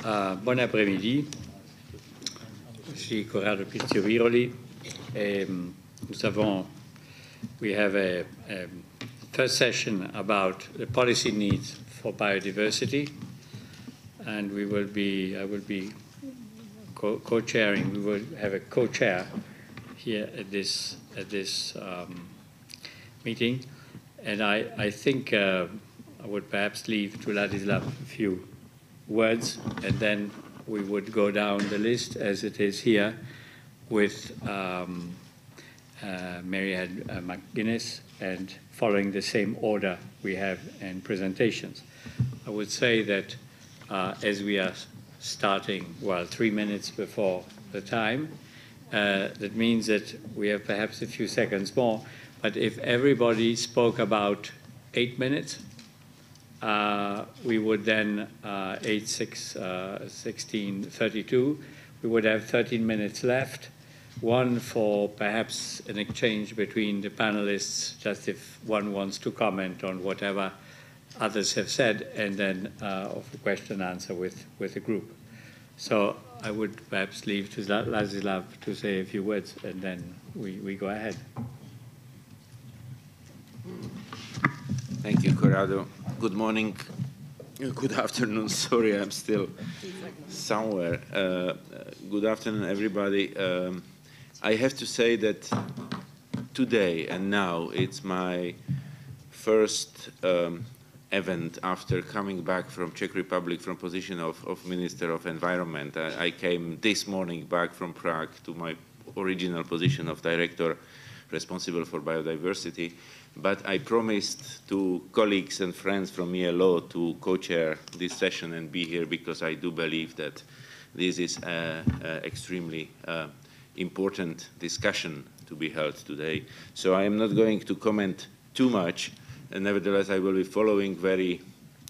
Bon après-midi. Je suis Corrado Pizziviroli. We have a first session about the policy needs for biodiversity, and I will be co-chairing. We will have a co-chair here at this meeting, and I think I would perhaps leave to Ladislav a few words, and then we would go down the list as it is here with Mary-Head McGuinness, and following the same order we have in presentations. I would say that as we are starting, 3 minutes before the time, that means that we have perhaps a few seconds more, but if everybody spoke about 8 minutes, we would then, 8, 6, 16, 32, we would have 13 minutes left, one for perhaps an exchange between the panelists, just if one wants to comment on whatever others have said, and then of a question and answer with the group. So I would perhaps leave to Ladislav to say a few words, and then we go ahead. Thank you, Corrado. Good morning, good afternoon. Sorry, I'm still somewhere. Good afternoon, everybody. I have to say that today and now it's my first event after coming back from Czech Republic from position of Minister of Environment. I came this morning back from Prague to my original position of Director responsible for biodiversity. But I promised to colleagues and friends from ELO to co-chair this session and be here because I do believe that this is an extremely important discussion to be held today. So I am not going to comment too much, and nevertheless I will be following very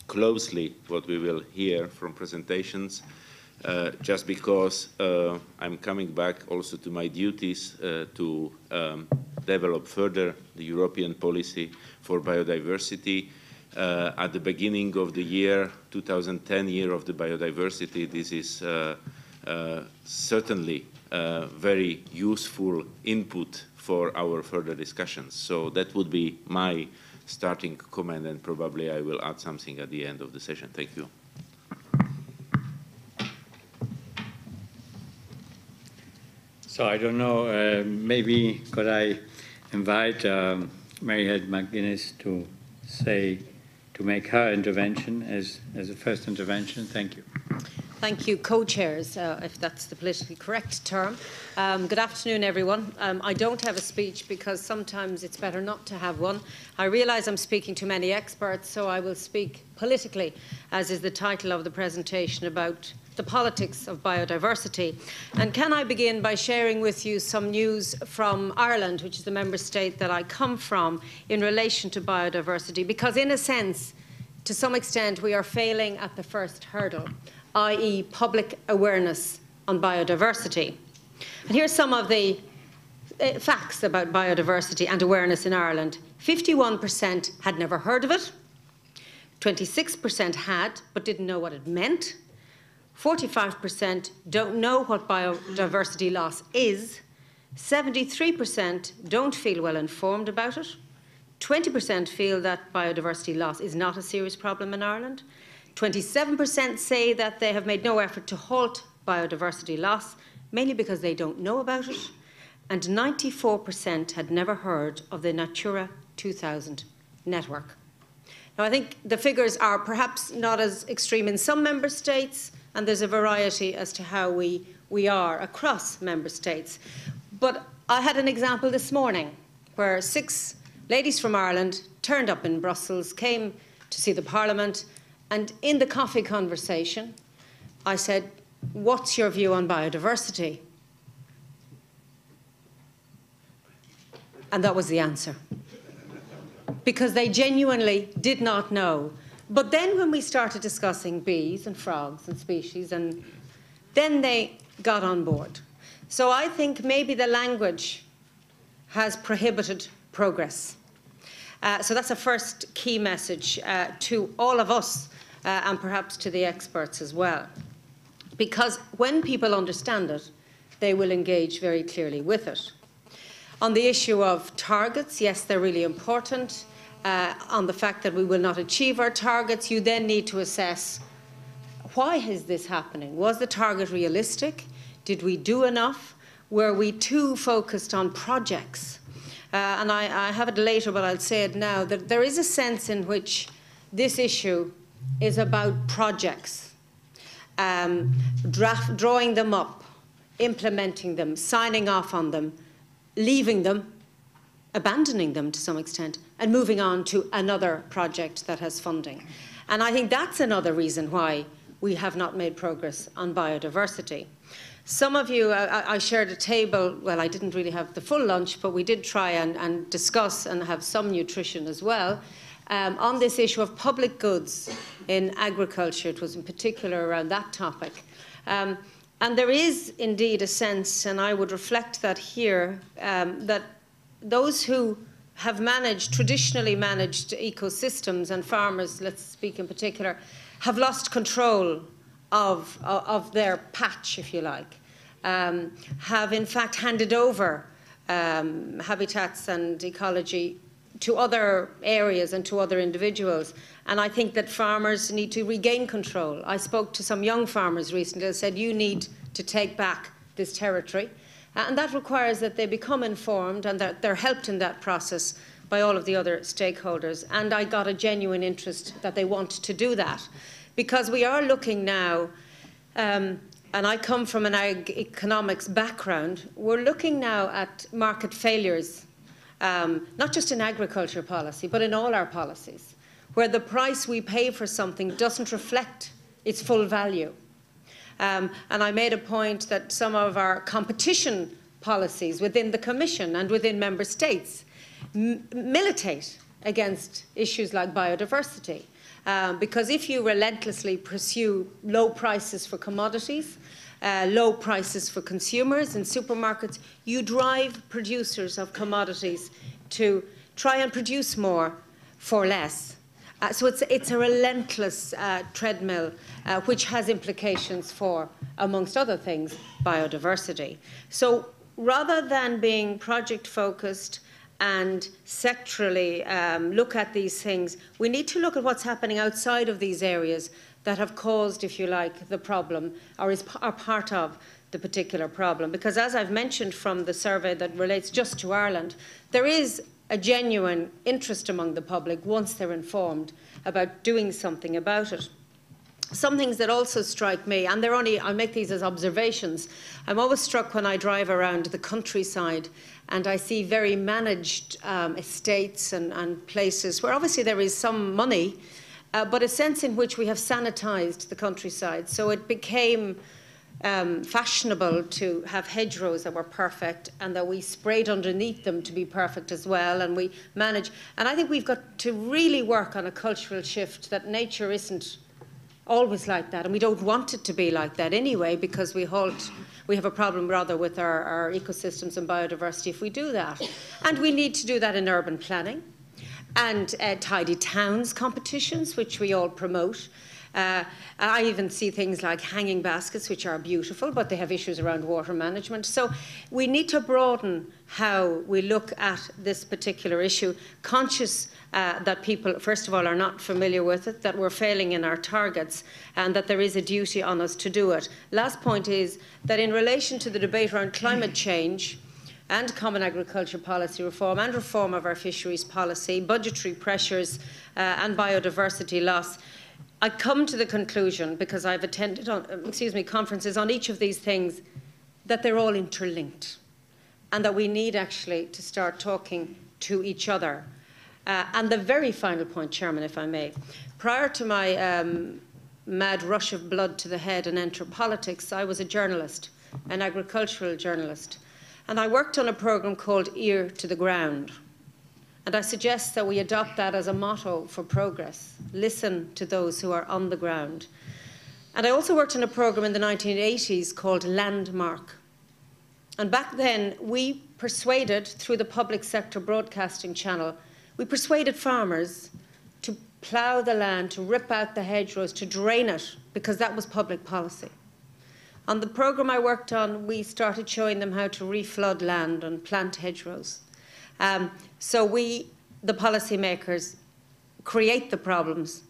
closely what we will hear from presentations, just because I'm coming back also to my duties to develop further the European policy for biodiversity. At the beginning of the year, 2010, year of the biodiversity, this is certainly very useful input for our further discussions. So that would be my starting comment, and probably I will add something at the end of the session. Thank you. So I don't know, maybe could I invite Mary-Head McGuinness to make her intervention as a first intervention. Thank you. Thank you, co-chairs, if that's the politically correct term. Good afternoon, everyone. I don't have a speech because sometimes it's better not to have one. I realise I'm speaking to many experts, so I will speak politically, as is the title of the presentation, about the politics of biodiversity. And can I begin by sharing with you some news from Ireland, which is the member state that I come from, in relation to biodiversity? Because in a sense, to some extent, we are failing at the first hurdle, i.e. public awareness on biodiversity. And here's some of the facts about biodiversity and awareness in Ireland. 51% had never heard of it. 26% had, but didn't know what it meant. 45% don't know what biodiversity loss is. 73% don't feel well informed about it. 20% feel that biodiversity loss is not a serious problem in Ireland. 27% say that they have made no effort to halt biodiversity loss, mainly because they don't know about it. And 94% had never heard of the Natura 2000 network. Now, I think the figures are perhaps not as extreme in some member states, and there's a variety as to how we are across member states. But I had an example this morning where 6 ladies from Ireland turned up in Brussels, came to see the Parliament, and in the coffee conversation, I said, "What's your view on biodiversity?" And that was the answer. Because they genuinely did not know. But then when we started discussing bees and frogs and species, and then they got on board. So I think maybe the language has prohibited progress. So that's a first key message to all of us and perhaps to the experts as well. because when people understand it, they will engage very clearly with it. On the issue of targets, yes, they're really important. On the fact that we will not achieve our targets, you then need to assess, why is this happening? Was the target realistic? Did we do enough? Were we too focused on projects? And I have it later, but I'll say it now, that there is a sense in which this issue is about projects, drawing them up, implementing them, signing off on them, leaving them, abandoning them to some extent, and moving on to another project that has funding. And I think that's another reason why we have not made progress on biodiversity. Some of you, I shared a table, well, I didn't really have the full lunch, but we did try and discuss and have some nutrition as well, on this issue of public goods in agriculture. It was in particular around that topic. And there is indeed a sense, and I would reflect that here, that those who have traditionally managed ecosystems, and farmers, let's speak in particular, have lost control of their patch, if you like, have in fact handed over habitats and ecology to other areas and to other individuals. And I think that farmers need to regain control. I spoke to some young farmers recently and said, you need to take back this territory. And that requires that they become informed and that they're helped in that process by all of the other stakeholders. And I got a genuine interest that they want to do that. Because we are looking now, and I come from an economics background, we're looking now at market failures, not just in agriculture policy, but in all our policies, where the price we pay for something doesn't reflect its full value. And I made a point that some of our competition policies within the Commission and within Member States militate against issues like biodiversity. Because if you relentlessly pursue low prices for commodities, low prices for consumers in supermarkets, you drive producers of commodities to try and produce more for less. So it's a relentless treadmill, which has implications for, amongst other things, biodiversity. So rather than being project-focused and sectorally look at these things, we need to look at what's happening outside of these areas that have caused, if you like, the problem, or are part of the particular problem. Because as I've mentioned from the survey that relates just to Ireland, there is a genuine interest among the public, once they're informed, about doing something about it. Some things that also strike me, and I'll make these as observations. I'm always struck when I drive around the countryside and I see very managed estates and places where obviously there is some money, but a sense in which we have sanitized the countryside. So it became fashionable to have hedgerows that were perfect and that we sprayed underneath them to be perfect as well, and we manage. And I think we've got to really work on a cultural shift that nature isn't always like that, and we don't want it to be like that anyway, because we have a problem rather with our ecosystems and biodiversity if we do that. And we need to do that in urban planning and tidy towns competitions, which we all promote. I even see things like hanging baskets, which are beautiful, but they have issues around water management. So we need to broaden how we look at this particular issue, conscious that people, first of all, are not familiar with it, that we're failing in our targets, and that there is a duty on us to do it. Last point is that in relation to the debate around climate change and common agriculture policy reform and reform of our fisheries policy, budgetary pressures and biodiversity loss, I come to the conclusion, because I've attended conferences on each of these things, that they're all interlinked and that we need actually to start talking to each other. And the very final point, Chairman, if I may, prior to my mad rush of blood to the head and enter politics, I was a journalist, an agricultural journalist, and I worked on a programme called Ear to the Ground. And I suggest that we adopt that as a motto for progress. Listen to those who are on the ground. And I also worked on a programme in the 1980s called Landmark. And back then, we persuaded, through the public sector broadcasting channel, we persuaded farmers to plough the land, to rip out the hedgerows, to drain it, because that was public policy. On the programme I worked on, we started showing them how to reflood land and plant hedgerows. So we, the policymakers, create the problems.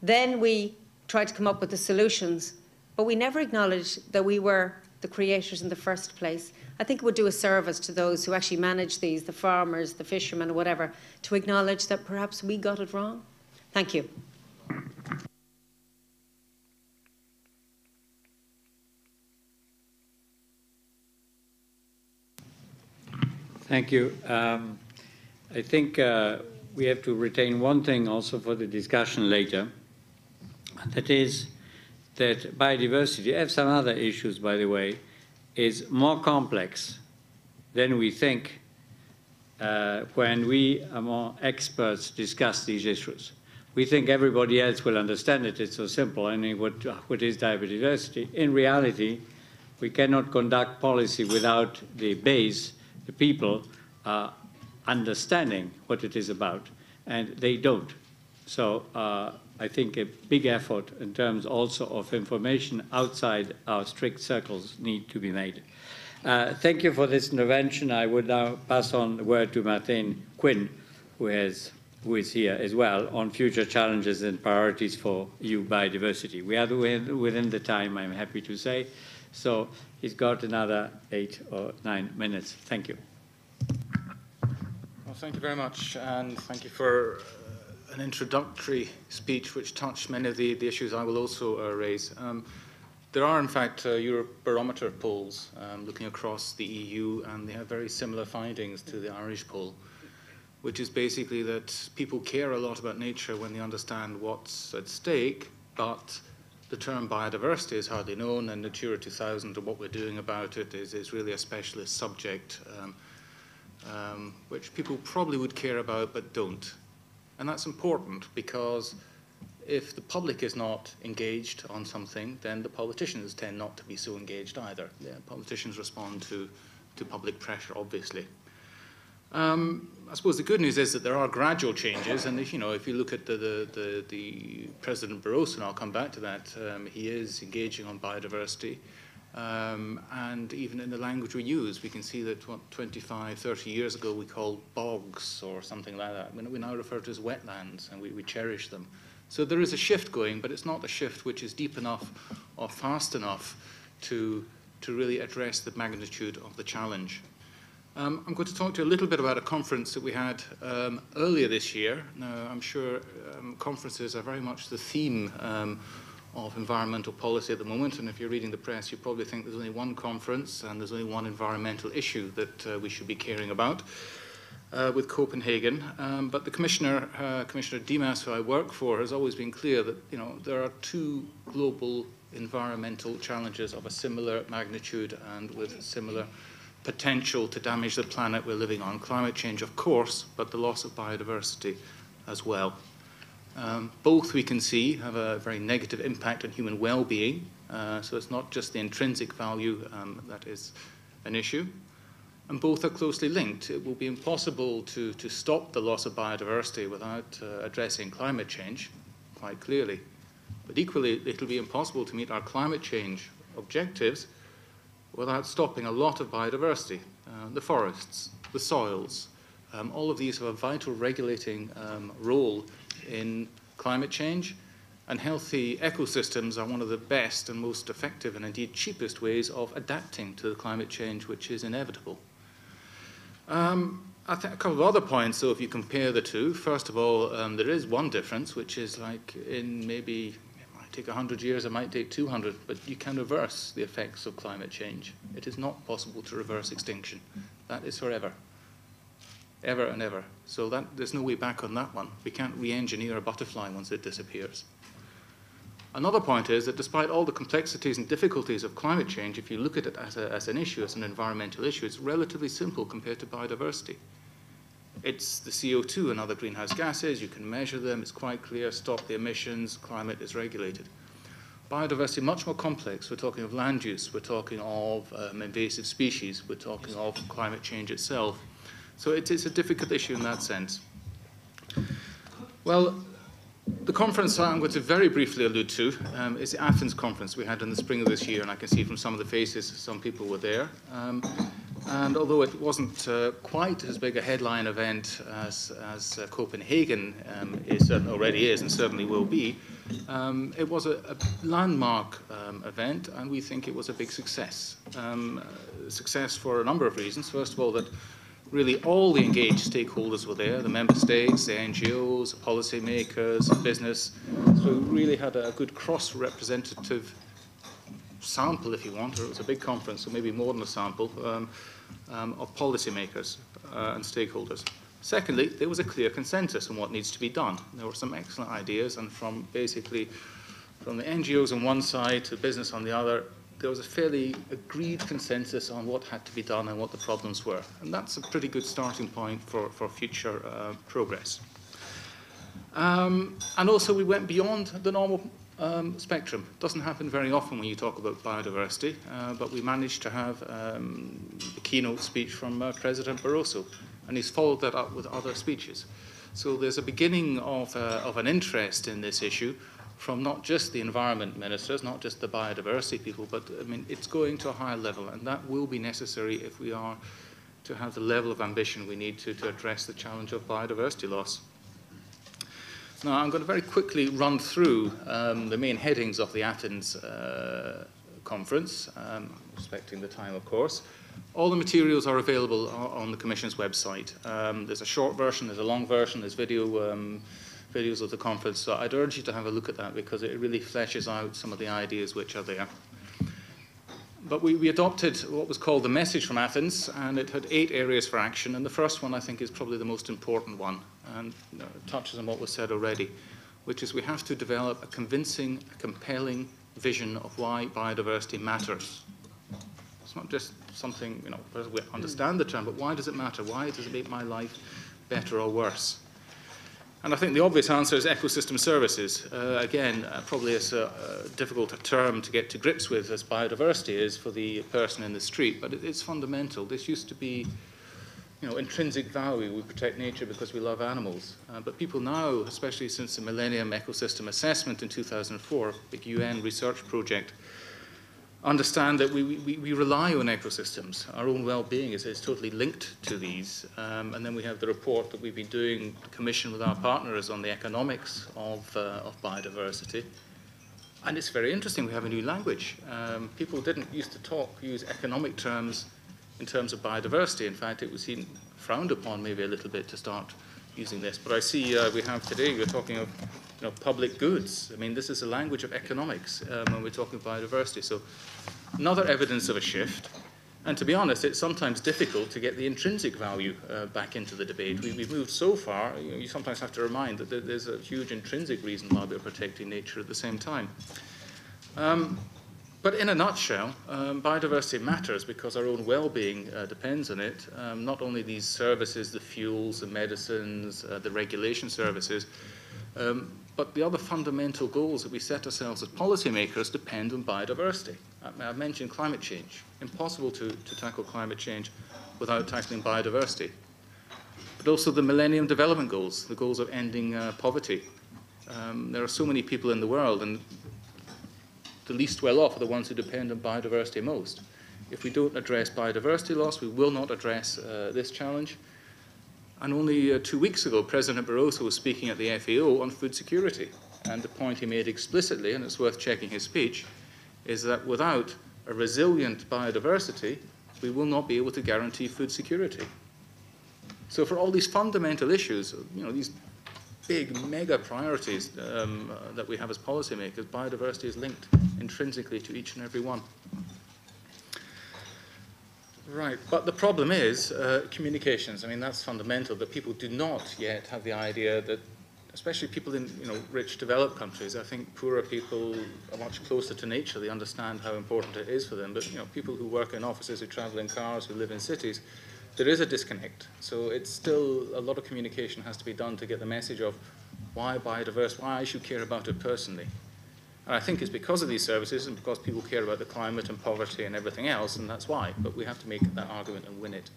Then we try to come up with the solutions, but we never acknowledged that we were the creators in the first place. I think it would do a service to those who actually manage these, the farmers, the fishermen, whatever, to acknowledge that perhaps we got it wrong. Thank you. Thank you. I think we have to retain one thing also for the discussion later. That is that biodiversity, I have some other issues, by the way, is more complex than we think when we among experts discuss these issues. We think everybody else will understand it. It's so simple. I mean, what is biodiversity? In reality, we cannot conduct policy without the base, the people, understanding what it is about, and they don't. So I think a big effort in terms also of information outside our strict circles need to be made. Thank you for this intervention. I would now pass on the word to Martin Quinn, who is here as well, on future challenges and priorities for EU biodiversity. We are within the time, I'm happy to say, so he's got another 8 or 9 minutes. Thank you. Well, thank you very much, and thank you for an introductory speech which touched many of the issues I will also raise. There are, in fact, Eurobarometer polls looking across the EU, and they have very similar findings to the Irish poll, which is basically that people care a lot about nature when they understand what's at stake, but the term biodiversity is hardly known, and Natura 2000 and what we're doing about it is really a specialist subject, which people probably would care about but don't. And that's important because if the public is not engaged on something, then the politicians tend not to be so engaged either. Yeah, politicians respond to public pressure, obviously. I suppose the good news is that there are gradual changes, and if you look at the President Barroso, and I'll come back to that, he is engaging on biodiversity. And even in the language we use, we can see that 25, 30 years ago we called bogs or something like that. We now refer to as wetlands, and we cherish them. So there is a shift going, but it's not a shift which is deep enough or fast enough to really address the magnitude of the challenge. I'm going to talk to you a little bit about a conference that we had earlier this year. Now, I'm sure conferences are very much the theme of environmental policy at the moment, and if you're reading the press, you probably think there's only one conference and there's only one environmental issue that we should be caring about with Copenhagen. But the Commissioner Dimas, who I work for, has always been clear that there are two global environmental challenges of a similar magnitude and with similar potential to damage the planet we're living on. Climate change, of course, but the loss of biodiversity as well. Both, we can see, have a very negative impact on human well-being, so it's not just the intrinsic value that is an issue. And both are closely linked. It will be impossible to stop the loss of biodiversity without addressing climate change, quite clearly. But equally, it will be impossible to meet our climate change objectives without stopping a lot of biodiversity. The forests, the soils, all of these have a vital regulating role in climate change, and healthy ecosystems are one of the best and most effective and indeed cheapest ways of adapting to the climate change which is inevitable. I think a couple of other points, so if you compare the two, first of all, there is one difference, which is like in maybe, it might take 100 years, it might take 200, but you can reverse the effects of climate change. It is not possible to reverse extinction. That is forever. Ever and ever. So there's no way back on that one. We can't re-engineer a butterfly once it disappears. Another point is that despite all the complexities and difficulties of climate change, if you look at it as an issue, as an environmental issue, it's relatively simple compared to biodiversity. It's the CO2 and other greenhouse gases, you can measure them, it's quite clear, stop the emissions, climate is regulated. Biodiversity, much more complex. We're talking of land use, we're talking of invasive species, we're talking of climate change itself. So it's a difficult issue in that sense. Well, The conference I'm going to very briefly allude to is the Athens conference we had in the spring of this year, and I can see from some of the faces some people were there. And although it wasn't quite as big a headline event as Copenhagen already is and certainly will be, it was a landmark event, and we think it was a big success. Success for a number of reasons. First of all, that really all the engaged stakeholders were there, the member states, the NGOs, policymakers, business. So we really had a good cross-representative sample, if you want, or it was a big conference, so maybe more than a sample, of policymakers and stakeholders. Secondly, there was a clear consensus on what needs to be done. There were some excellent ideas, and from the NGOs on one side to business on the other, there was a fairly agreed consensus on what had to be done and what the problems were. And that's a pretty good starting point for future progress. And also we went beyond the normal spectrum. It doesn't happen very often when you talk about biodiversity, but we managed to have the keynote speech from President Barroso, and he's followed that up with other speeches. So there's a beginning of an interest in this issue from not just the environment ministers, not just the biodiversity people, but I mean, it's going to a higher level, and that will be necessary if we are to have the level of ambition we need to address the challenge of biodiversity loss. Now, I'm going to very quickly run through the main headings of the Athens conference, respecting the time, of course. All the materials are available on the Commission's website. There's a short version, there's a long version, there's videos of the conference. So I'd urge you to have a look at that because it really fleshes out some of the ideas which are there. But we adopted what was called the message from Athens, and it had 8 areas for action. And the first one, I think, is probably the most important one, and touches on what was said already, which is we have to develop a convincing, compelling vision of why biodiversity matters. It's not just something, we understand the term, but why does it matter? Why does it make my life better or worse? And I think the obvious answer is ecosystem services. Again, probably as difficult a term to get to grips with as biodiversity is for the person in the street, but it's fundamental. This used to be, intrinsic value. We protect nature because we love animals. But people now, especially since the Millennium Ecosystem Assessment in 2004, a big UN research project, understand that we rely on ecosystems. Our own well-being is totally linked to these. And then we have the report that we've been doing, commissioned with our partners on the economics of biodiversity. And it's very interesting, we have a new language. People didn't used to use economic terms in terms of biodiversity. In fact, it was even frowned upon maybe a little bit to start using this. But I see we have today, we're talking of public goods. I mean, this is a language of economics when we're talking biodiversity. So another evidence of a shift. And to be honest, it's sometimes difficult to get the intrinsic value back into the debate. We've moved so far, you sometimes have to remind that there's a huge intrinsic reason why we're protecting nature at the same time. But in a nutshell, biodiversity matters because our own well-being depends on it. Not only these services, the fuels, the medicines, the regulation services, but the other fundamental goals that we set ourselves as policymakers depend on biodiversity. I've mentioned climate change. Impossible to tackle climate change without tackling biodiversity. But also the Millennium Development Goals, the goals of ending poverty. There are so many people in the world, and the least well off are the ones who depend on biodiversity most. If we don't address biodiversity loss, we will not address this challenge. And only 2 weeks ago, President Barroso was speaking at the FAO on food security. And the point he made explicitly, and it's worth checking his speech, is that without a resilient biodiversity, we will not be able to guarantee food security. So for all these fundamental issues, these big mega priorities that we have as policymakers, biodiversity is linked intrinsically to each and every one. Right, but the problem is communications. I mean, that's fundamental, that people do not yet have the idea that, especially people in rich developed countries, I think poorer people are much closer to nature. They understand how important it is for them. But people who work in offices, who travel in cars, who live in cities, there is a disconnect. So it's still a lot of communication has to be done to get the message of why biodiverse, why I should care about it personally. And I think it's because of these services and because people care about the climate and poverty and everything else, and that's why. But we have to make that argument and win it.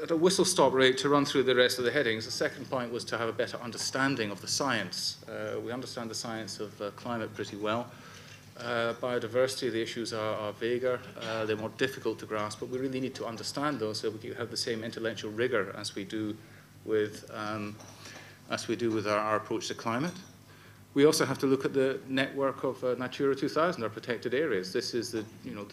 at a whistle-stop rate to run through the rest of the headings. The second point was to have a better understanding of the science. We understand the science of climate pretty well. Biodiversity, the issues are vaguer, they're more difficult to grasp, but we really need to understand those so we can have the same intellectual rigor as we do with our approach to climate. We also have to look at the network of Natura 2000, our protected areas. This is the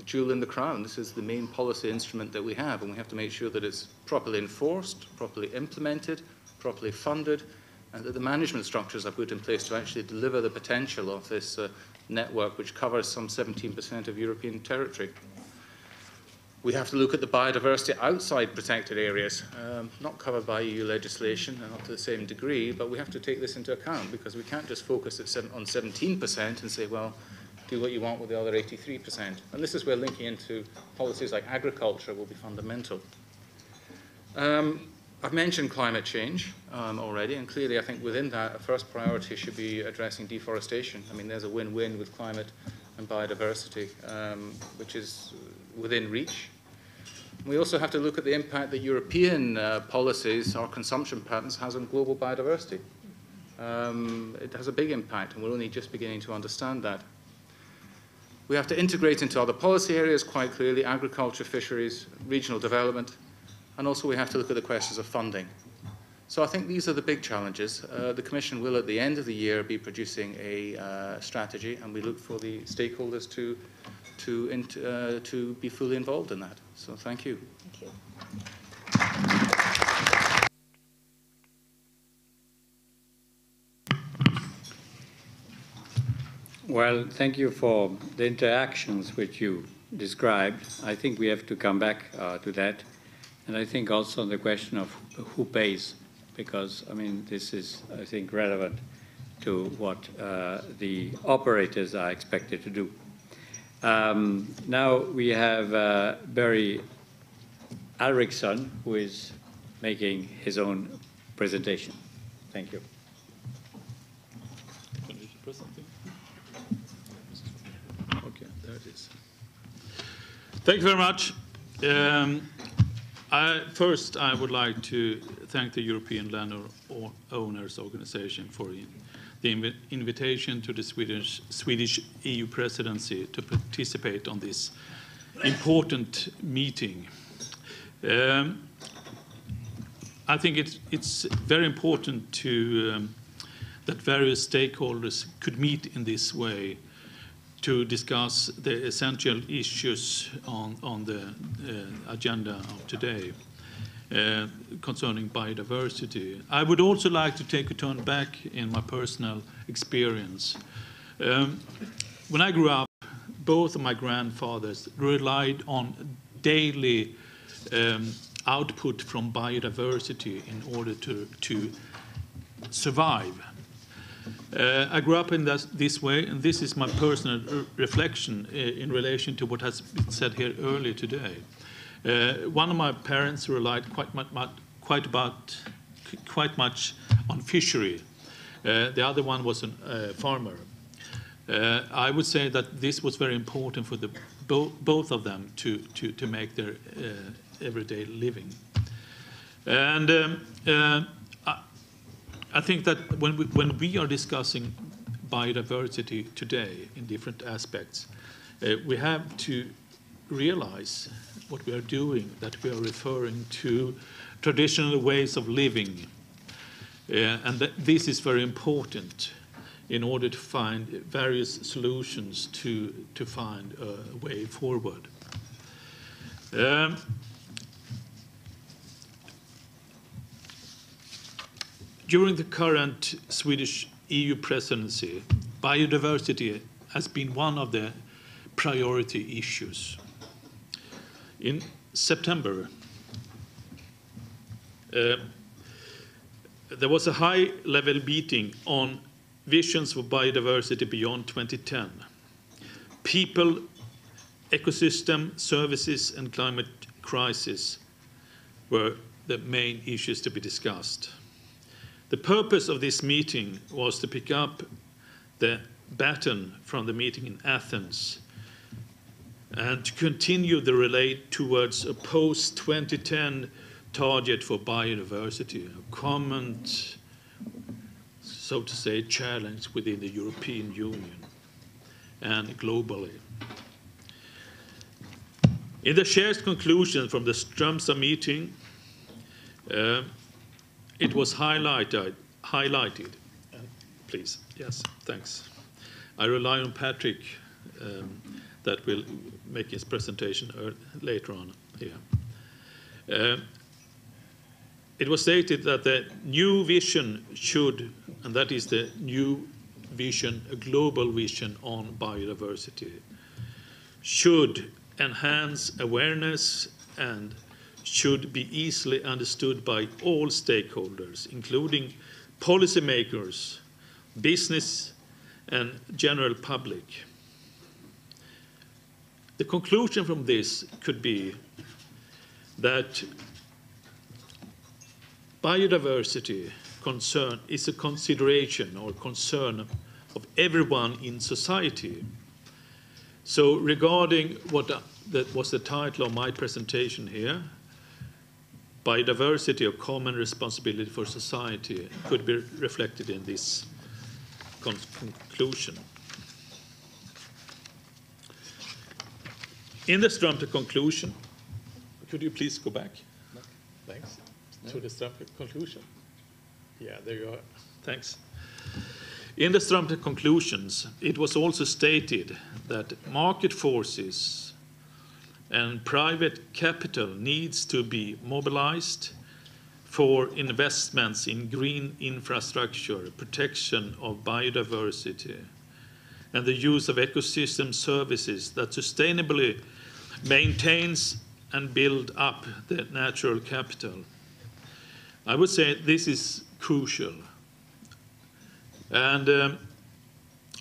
jewel in the crown. This is the main policy instrument that we have, and we have to make sure that it's properly enforced, properly implemented, properly funded, and that the management structures are put in place to actually deliver the potential of this network, which covers some 17% of European territory. We have to look at the biodiversity outside protected areas, not covered by EU legislation, and not to the same degree, but we have to take this into account because we can't just focus on 17% and say, well, do what you want with the other 83%. And this is where linking into policies like agriculture will be fundamental. I've mentioned climate change already, and clearly I think within that, a first priority should be addressing deforestation. I mean, there's a win-win with climate and biodiversity, which is within reach. We also have to look at the impact that European policies or consumption patterns has on global biodiversity. It has a big impact, and we're only just beginning to understand that. We have to integrate into other policy areas quite clearly, agriculture, fisheries, regional development, and also we have to look at the questions of funding. So I think these are the big challenges. The Commission will, at the end of the year, be producing a strategy, and we look for the stakeholders to be fully involved in that. So thank you. Thank you. Well, thank you for the interactions which you described. I think we have to come back to that. And I think also the question of who pays, because, I mean, this is, I think, relevant to what the operators are expected to do. Now we have Barry Alriksson, who is making his own presentation. Thank you. Okay, there it is. Thank you very much. First, I would like to thank the European Landowners Organization for the invitation to the Swedish EU presidency to participate on this important meeting. I think it's very important that various stakeholders could meet in this way to discuss the essential issues on the agenda of today concerning biodiversity. I would also like to take a turn back in my personal experience. When I grew up, both of my grandfathers relied on daily output from biodiversity in order to survive. I grew up in this way, and this is my personal reflection in relation to what has been said here earlier today. One of my parents relied quite much on fishery. The other one was a farmer. I would say that this was very important for both of them to make their everyday living. And I think that when we are discussing biodiversity today in different aspects, we have to realize what we are doing, that we are referring to traditional ways of living. And that this is very important in order to find various solutions to find a way forward. During the current Swedish EU presidency, biodiversity has been one of the priority issues. In September, there was a high-level meeting on visions for biodiversity beyond 2010. People, ecosystem, services, and climate crisis were the main issues to be discussed. The purpose of this meeting was to pick up the baton from the meeting in Athens and to continue the relay towards a post-2010 target for biodiversity, a common, so to say, challenge within the European Union and globally. In the shared conclusion from the Strömstad meeting, it was highlighted. Please, yes, thanks. I rely on Patrick that will make his presentation later on here. It was stated that the new vision should, and that is the new vision, a global vision on biodiversity, should enhance awareness and should be easily understood by all stakeholders, including policymakers, business, and general public. The conclusion from this could be that biodiversity concern is a consideration or concern of everyone in society. So regarding what that was the title of my presentation here, biodiversity, a common responsibility for society, could be reflected in this conclusion. In the Strömstad conclusion, could you please go back? Thanks. To the Strömstad conclusion. Yeah, there you are. Thanks. In the Strömstad conclusions, it was also stated that market forces and private capital needs to be mobilized for investments in green infrastructure, protection of biodiversity, and the use of ecosystem services that sustainably maintains and build up the natural capital. I would say this is crucial. And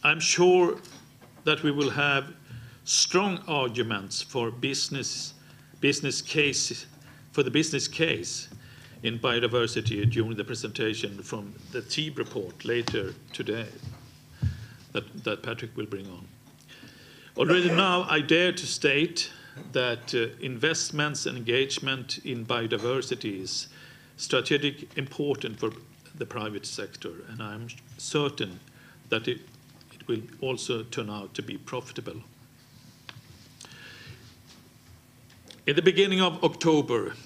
I'm sure that we will have strong arguments for the business case in biodiversity during the presentation from the TEEB report later today that Patrick will bring on. Already now, I dare to state that investments and engagement in biodiversity is strategic important for the private sector, and I'm certain that it will also turn out to be profitable. In the beginning of October,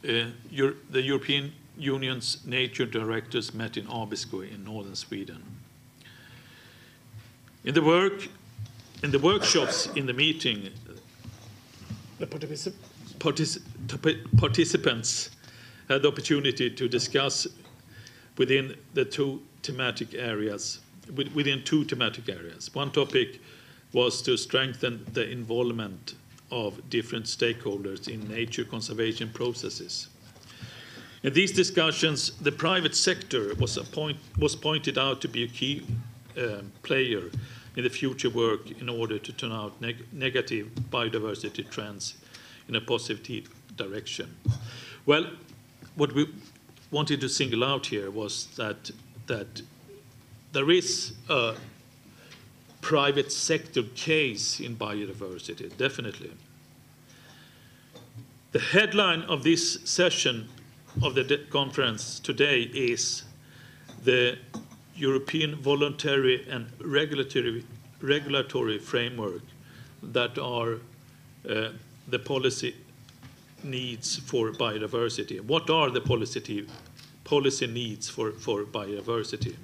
the European Union's nature directors met in Abisko in northern Sweden. In the workshops in the meeting, the participants had the opportunity to discuss within two thematic areas. One topic was to strengthen the involvement of different stakeholders in nature conservation processes. In these discussions, the private sector was pointed out to be a key player in the future work in order to turn out negative biodiversity trends in a positive direction. Well, what we wanted to single out here was that there is a private sector case in biodiversity, definitely. The headline of this session of the conference today is the European voluntary and regulatory framework that are the policy needs for biodiversity. What are the policy needs for biodiversity?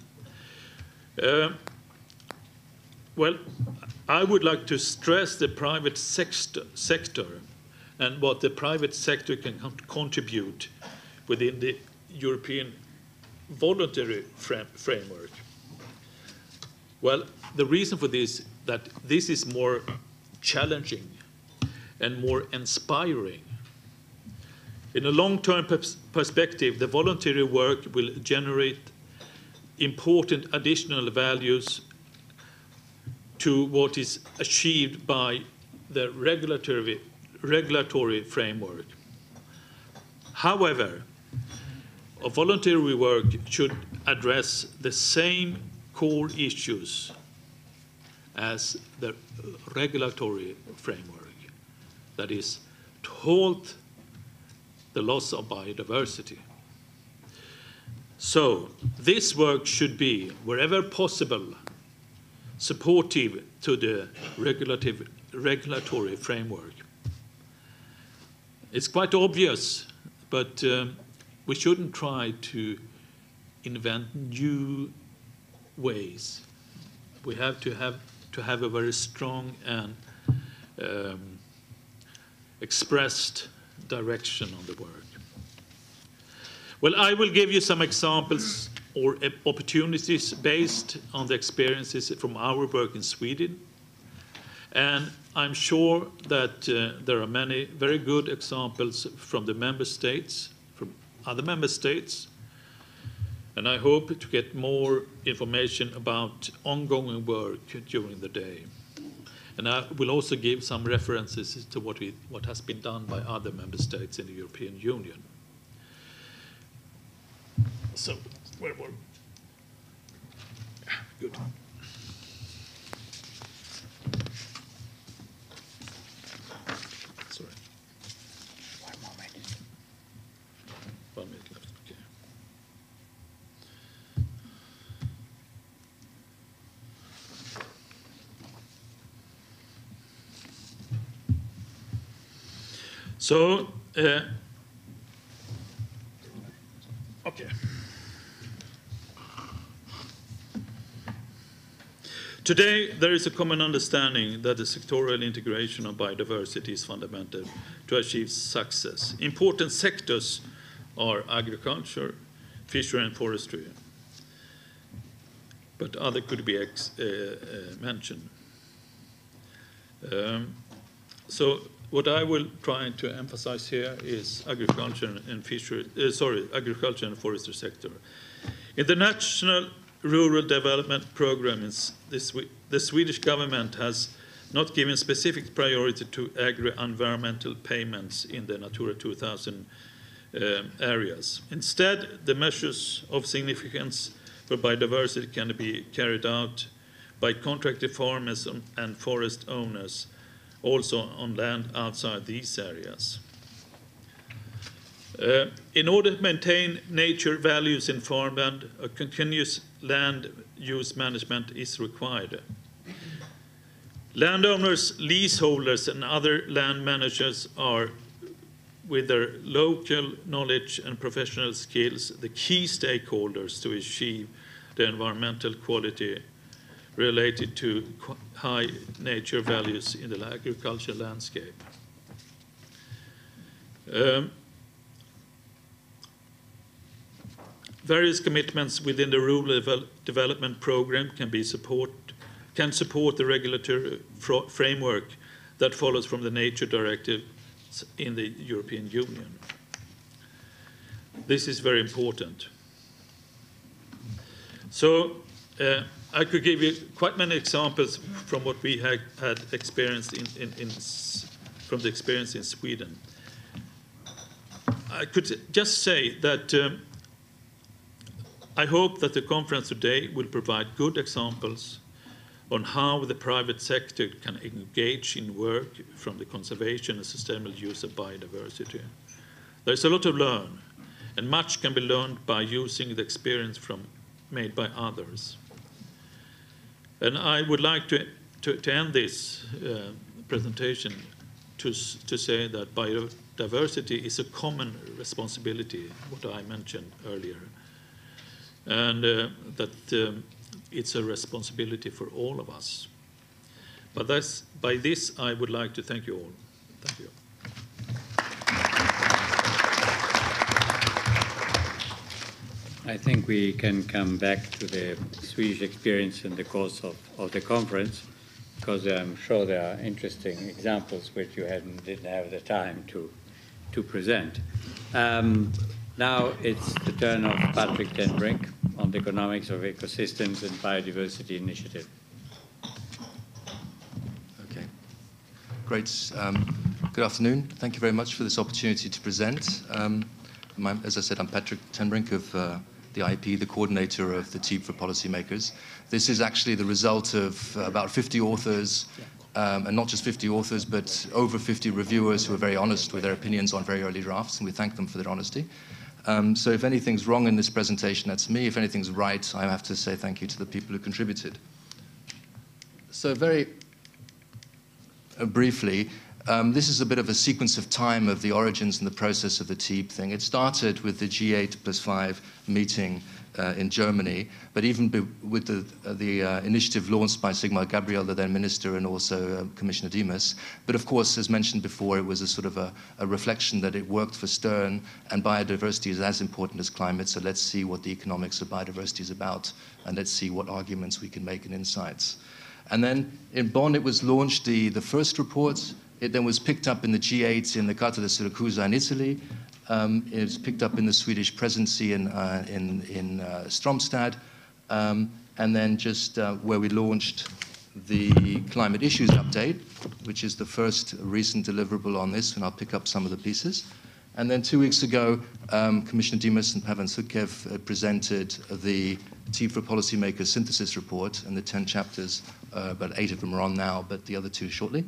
Well, I would like to stress the private sector and what the private sector can contribute within the European voluntary framework. Well, the reason for this that this is more challenging and more inspiring. In a long-term perspective, the voluntary work will generate important additional values to what is achieved by the regulatory framework. However, a voluntary work should address the same core issues as the regulatory framework. That is, to halt the loss of biodiversity. So this work should be, wherever possible, supportive to the regulatory framework. It's quite obvious, but we shouldn't try to invent new ways. We have to have a very strong and expressed direction on the work. Well, I will give you some examples or opportunities based on the experiences from our work in Sweden. And I'm sure that there are many very good examples from the member states, from other member states. And I hope to get more information about ongoing work during the day. And I will also give some references to what has been done by other member states in the European Union. So, where were we? Good. Sorry. 1 more minute. 1 minute left, okay. So, okay. Today, there is a common understanding that the sectoral integration of biodiversity is fundamental to achieve success. Important sectors are agriculture, fishery and forestry, but other could be mentioned. So what I will try to emphasize here is agriculture and agriculture and forestry sector. In the National Rural Development Program, the Swedish government has not given specific priority to agri-environmental payments in the Natura 2000 areas. Instead, the measures of significance for biodiversity can be carried out by contracted farmers and forest owners, also on land outside these areas. In order to maintain nature values in farmland, a continuous land use management is required. Landowners, leaseholders, and other land managers are, with their local knowledge and professional skills, the key stakeholders to achieve the environmental quality related to high nature values in the agricultural landscape. Various commitments within the Rural Development Program can support the regulatory framework that follows from the Nature Directive in the European Union. This is very important. So I could give you quite many examples from what we had experienced from the experience in Sweden. I could just say that I hope that the conference today will provide good examples on how the private sector can engage in work from the conservation and sustainable use of biodiversity. There's a lot to learn, and much can be learned by using the experience made by others. And I would like to end this presentation to say that biodiversity is a common responsibility, what I mentioned earlier, and that it's a responsibility for all of us. But by this, I would like to thank you all. Thank you. I think we can come back to the Swedish experience in the course of the conference, because I'm sure there are interesting examples which you didn't have the time to present. Now it's the turn of Patrick ten Brink on the economics of ecosystems and biodiversity initiative. Okay, great. Good afternoon. Thank you very much for this opportunity to present. As I said, I'm Patrick ten Brink of the IP, the coordinator of the Team for Policymakers. This is actually the result of about 50 authors and not just 50 authors, but over 50 reviewers who are very honest with their opinions on very early drafts, and we thank them for their honesty. So if anything's wrong in this presentation, that's me. If anything's right, I have to say thank you to the people who contributed. So very briefly, this is a bit of a sequence of time of the origins and the process of the TEEB thing. It started with the G8+5 meeting in Germany, but even with the initiative launched by Sigmar Gabriel, the then minister, and also Commissioner Dimas. But of course, as mentioned before, it was a sort of a reflection that it worked for Stern, and biodiversity is as important as climate, so let's see what the economics of biodiversity is about, and let's see what arguments we can make and insights. And then in Bonn, it was launched, the first report. It then was picked up in the G8 in the Carta de Siracusa in Italy. It was picked up in the Swedish presidency in Stromstad, and then just where we launched the climate issues update, which is the first recent deliverable on this, and I'll pick up some of the pieces. And then 2 weeks ago, Commissioner Dimas and Pavan Sukhdev presented the TEEB for Policymakers synthesis report, and the 10 chapters, about 8 of them are on now, but the other 2 shortly.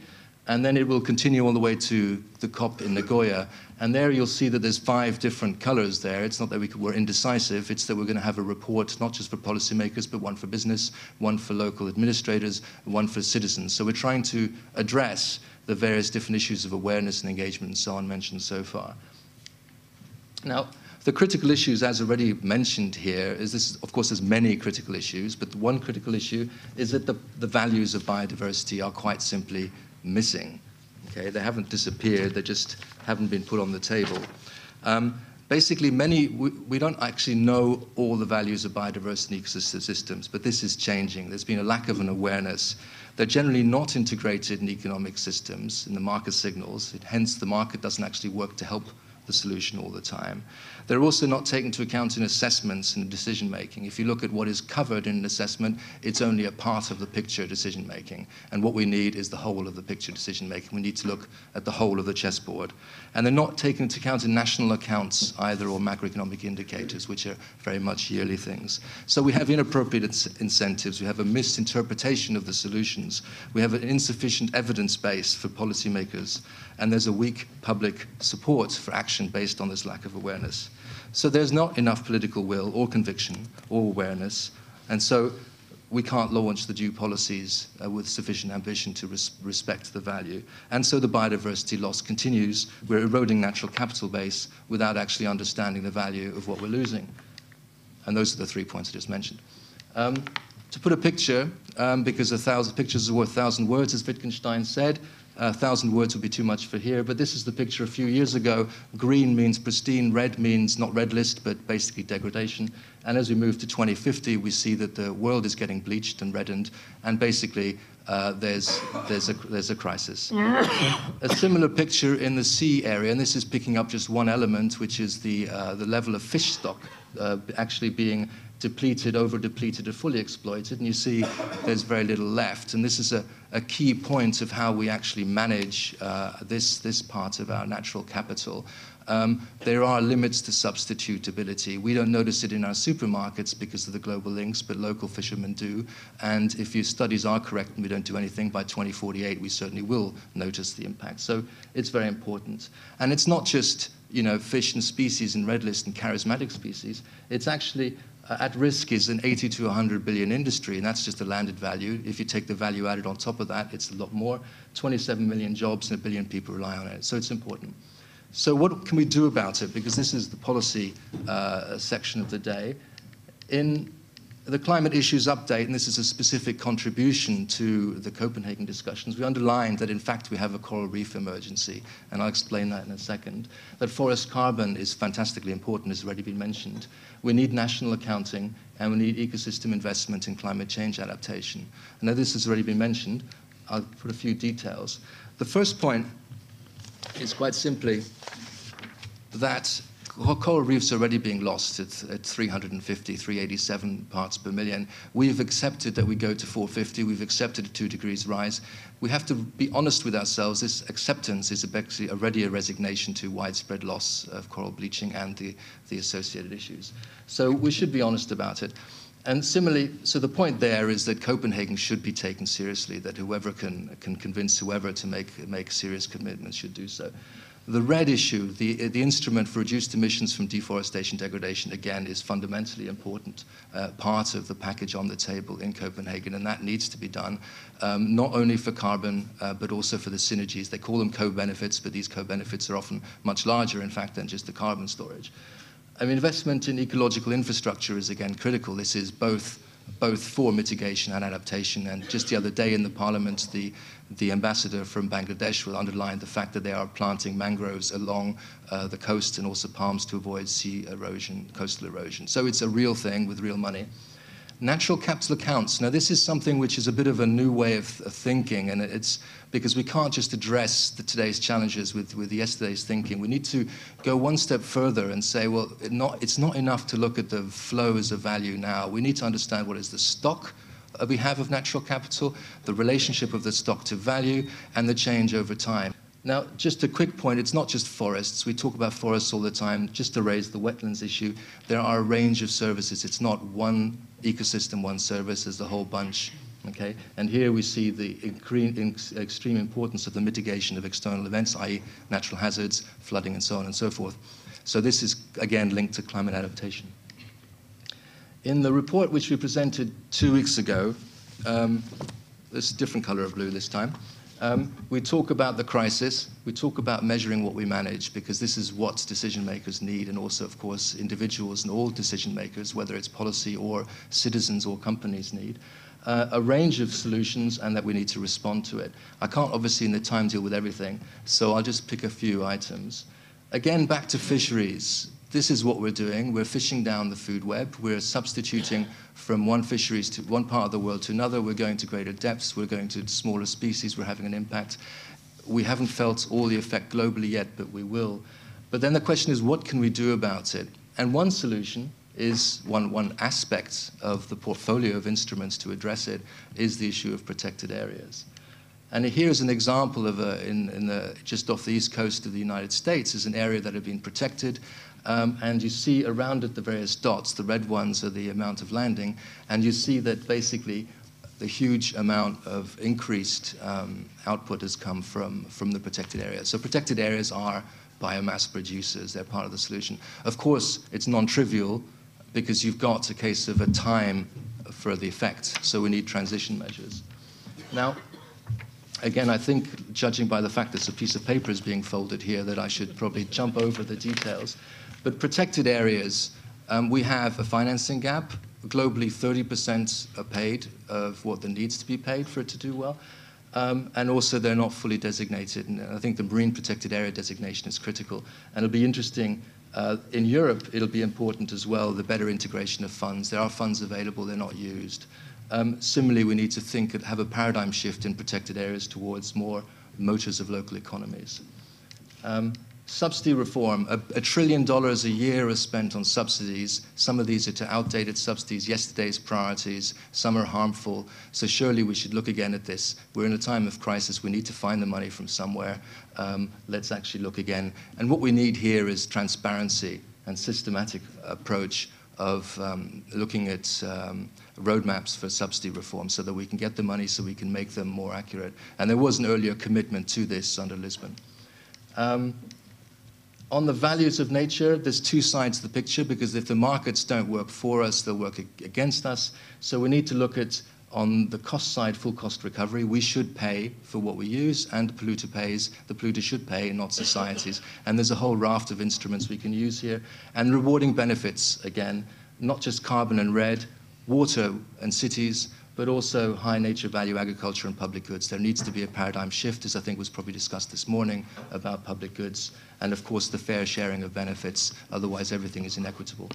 And then it will continue all the way to the COP in Nagoya. And there you'll see that there's 5 different colors there. It's not that we're indecisive, it's that we're going to have a report not just for policymakers, but one for business, one for local administrators, one for citizens. So we're trying to address the various different issues of awareness and engagement and so on mentioned so far. Now, the critical issues, as already mentioned here, is this, of course, there's many critical issues, but one critical issue is that the values of biodiversity are quite simply missing. Okay, they haven't disappeared, they just haven't been put on the table. Basically, we don't actually know all the values of biodiversity in ecosystems, but this is changing. There's been a lack of an awareness. They're generally not integrated in economic systems, in the market signals. Hence, the market doesn't actually work to help the solution all the time. They're also not taken into account in assessments and decision-making. If you look at what is covered in an assessment, it's only a part of the picture decision-making. And what we need is the whole of the picture decision-making. We need to look at the whole of the chessboard. And they're not taken into account in national accounts either, or macroeconomic indicators, which are very much yearly things. So we have inappropriate incentives. We have a misinterpretation of the solutions. We have an insufficient evidence base for policymakers. And there's a weak public support for action based on this lack of awareness. So there's not enough political will or conviction or awareness, and so we can't launch the due policies with sufficient ambition to respect the value. And so the biodiversity loss continues. We're eroding natural capital base without actually understanding the value of what we're losing. And those are the 3 points I just mentioned. To put a picture, because 1,000 pictures are worth 1,000 words, as Wittgenstein said, 1,000 words would be too much for here, but this is the picture a few years ago. Green means pristine, red means not red list, but basically degradation. And as we move to 2050, we see that the world is getting bleached and reddened, and basically there's a crisis. A similar picture in the sea area, and this is picking up just one element, which is the level of fish stock actually being depleted, over-depleted, or fully exploited, and you see there's very little left. And this is a key point of how we actually manage this part of our natural capital. There are limits to substitutability. We don't notice it in our supermarkets because of the global links, but local fishermen do. And if your studies are correct and we don't do anything, by 2048 we certainly will notice the impact. So it's very important. And it's not just, you know, fish and species and red list and charismatic species. It's actually at risk is an 80 to 100 billion industry, and that's just the landed value. If you take the value added on top of that, it's a lot more. 27 million jobs and 1 billion people rely on it, so it's important. So what can we do about it? Because this is the policy section of the day. In the climate issues update, and this is a specific contribution to the Copenhagen discussions, we underlined that in fact we have a coral reef emergency, and I'll explain that in a second. That forest carbon is fantastically important, has already been mentioned. We need national accounting, and we need ecosystem investment in climate change adaptation. And now this has already been mentioned. I'll put a few details. The first point is quite simply that coral reefs are already being lost at 350, 387 parts per million. We've accepted that we go to 450. We've accepted a 2 degrees rise. We have to be honest with ourselves. This acceptance is actually already a resignation to widespread loss of coral bleaching and the associated issues. So we should be honest about it. And similarly, so the point there is that Copenhagen should be taken seriously, that whoever can convince whoever to make serious commitments should do so. The red issue, the instrument for reduced emissions from deforestation degradation, again, is fundamentally important part of the package on the table in Copenhagen, and that needs to be done, not only for carbon, but also for the synergies. They call them co-benefits, but these co-benefits are often much larger, in fact, than just the carbon storage. I mean, investment in ecological infrastructure is, again, critical. This is both for mitigation and adaptation. And just the other day in the Parliament, the ambassador from Bangladesh will underline the fact that they are planting mangroves along the coast and also palms to avoid sea erosion, coastal erosion. So it's a real thing with real money. Natural capital accounts. Now, this is something which is a bit of a new way of thinking, and it's because we can't just address today's challenges with yesterday's thinking. We need to go one step further and say, well, it's not enough to look at the flows of value now. We need to understand what is the stock we have of natural capital, the relationship of the stock to value, and the change over time. Now, just a quick point, it's not just forests. We talk about forests all the time. Just to raise the wetlands issue, there are a range of services. It's not one ecosystem, one service, there's the whole bunch. Okay? And here we see the extreme importance of the mitigation of external events, i.e. natural hazards, flooding, and so on and so forth. So this is, again, linked to climate adaptation. In the report which we presented 2 weeks ago, this is a different color of blue this time, we talk about the crisis, we talk about measuring what we manage, because this is what decision makers need, and also, of course, individuals and all decision makers, whether it's policy or citizens or companies need, a range of solutions, and that we need to respond to it. I can't obviously in the time deal with everything, so I'll just pick a few items. Again, back to fisheries. This is what we're doing. We're fishing down the food web. We're substituting from one fisheries to one part of the world to another. We're going to greater depths. We're going to smaller species. We're having an impact. We haven't felt all the effect globally yet, but we will. But then the question is, what can we do about it? And one solution is, one aspect of the portfolio of instruments to address it, is the issue of protected areas. And here's an example of just off the east coast of the United States is an area that had been protected. And you see around it the various dots. The red ones are the amount of landing. And you see that basically the huge amount of increased output has come from the protected areas. So protected areas are biomass producers. They're part of the solution. Of course, it's non-trivial because you've got a case of a time for the effect. So we need transition measures. Now, again, I think, judging by the fact there's a piece of paper is being folded here, that I should probably jump over the details. But protected areas, we have a financing gap. Globally, 30% are paid of what there needs to be paid for it to do well. And also, they're not fully designated. And I think the marine protected area designation is critical. And it'll be interesting. In Europe, it'll be important as well, the better integration of funds. There are funds available, they're not used. Similarly, we need to have a paradigm shift in protected areas towards more motors of local economies. Subsidy reform. $1 trillion a year is spent on subsidies. Some of these are to outdated subsidies, yesterday's priorities. Some are harmful. So surely we should look again at this. We're in a time of crisis. We need to find the money from somewhere. Let's actually look again. And what we need here is transparency and systematic approach of looking at roadmaps for subsidy reform so that we can get the money so we can make them more accurate. And there was an earlier commitment to this under Lisbon. On the values of nature, there's two sides to the picture, because if the markets don't work for us, they'll work against us. So we need to look at, on the cost side, full cost recovery. We should pay for what we use, and the polluter pays. The polluter should pay, not societies. And there's a whole raft of instruments we can use here. And rewarding benefits, again, not just carbon and red, water and cities, but also high nature value agriculture and public goods. There needs to be a paradigm shift, as I think was probably discussed this morning, about public goods. And of course, the fair sharing of benefits, otherwise everything is inequitable.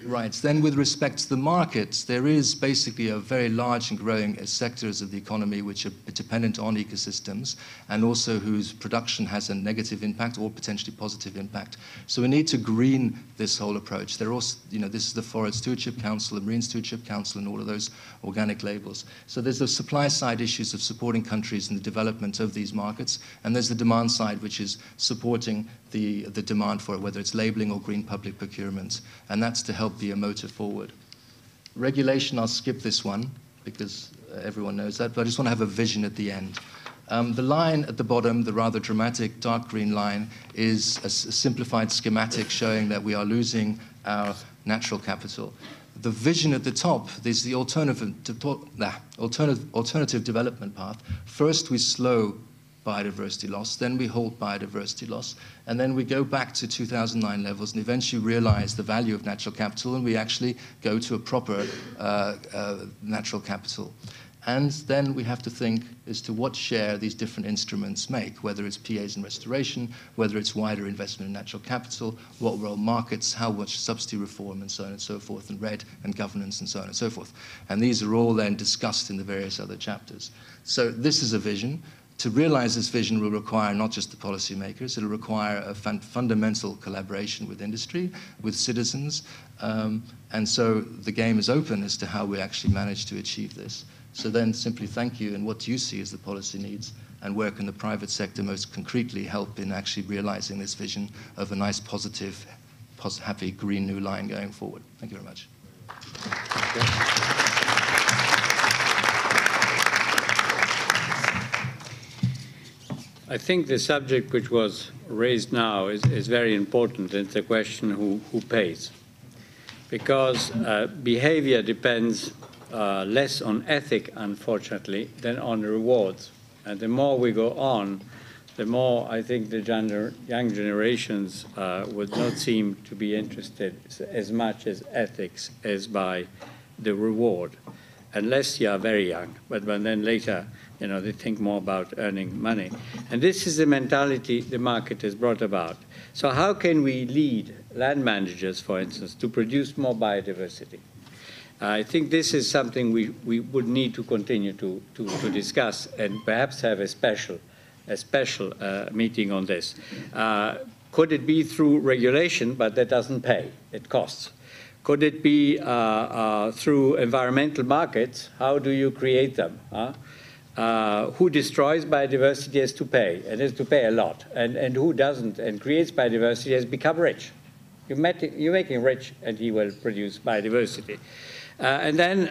Right. Then with respect to the markets, there is basically a very large and growing sectors of the economy which are dependent on ecosystems and also whose production has a negative impact or potentially positive impact. So we need to green this whole approach. There are also, this is the Forest Stewardship Council, the Marine Stewardship Council, and all of those organic labels. So there's the supply side issues of supporting countries in the development of these markets, and there's the demand side, which is supporting the demand for it, whether it's labeling or green public procurement, and that's to help be a motor forward. Regulation, I'll skip this one because everyone knows that, but I just want to have a vision at the end. The line at the bottom, the rather dramatic dark green line, is a simplified schematic showing that we are losing our natural capital. The vision at the top is the alternative development path. First, we slow biodiversity loss, then we halt biodiversity loss, and then we go back to 2009 levels and eventually realize the value of natural capital, and we actually go to a proper natural capital. And then we have to think as to what share these different instruments make, whether it's PAs and restoration, whether it's wider investment in natural capital, what role markets, how much subsidy reform, and so on and so forth, and RED and governance, and so on and so forth. And these are all then discussed in the various other chapters. So this is a vision. To realize this vision will require not just the policymakers, it'll require a fundamental collaboration with industry, with citizens, and so the game is open as to how we actually manage to achieve this. So then simply thank you, and what do you see as the policy needs, and where can the private sector most concretely help in actually realizing this vision of a nice, positive, happy green new line going forward. Thank you very much. I think the subject which was raised now is very important. It's the question who pays. Because behavior depends less on ethic, unfortunately, than on rewards. And the more we go on, the more I think the young generations would not seem to be interested as much as ethics as by the reward, unless you are very young. But then later, they think more about earning money. And this is the mentality the market has brought about. So how can we lead land managers, for instance, to produce more biodiversity? I think this is something we would need to continue to discuss and perhaps have a special meeting on this. Could it be through regulation, but that doesn't pay, it costs? Could it be through environmental markets? How do you create them? Who destroys biodiversity has to pay, and has to pay a lot. And who doesn't and creates biodiversity has become rich. You make him rich, and he will produce biodiversity. And then,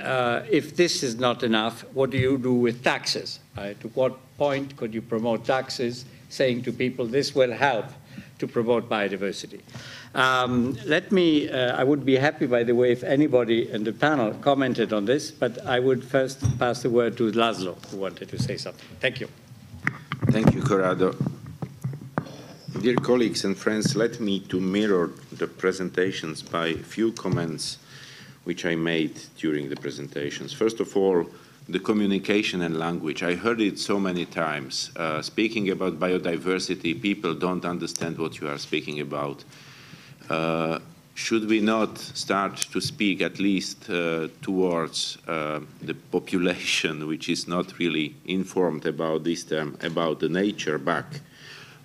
if this is not enough, what do you do with taxes? To what point could you promote taxes, saying to people, this will help to promote biodiversity? I would be happy, by the way, if anybody in the panel commented on this, but I would first pass the word to Laszlo, who wanted to say something. Thank you. Thank you, Corrado. Dear colleagues and friends, let me to mirror the presentations by a few comments which I made during the presentations. First of all, the communication and language. I heard it so many times. Speaking about biodiversity, people don't understand what you are speaking about. Should we not start to speak at least towards the population which is not really informed about this term, about the nature back?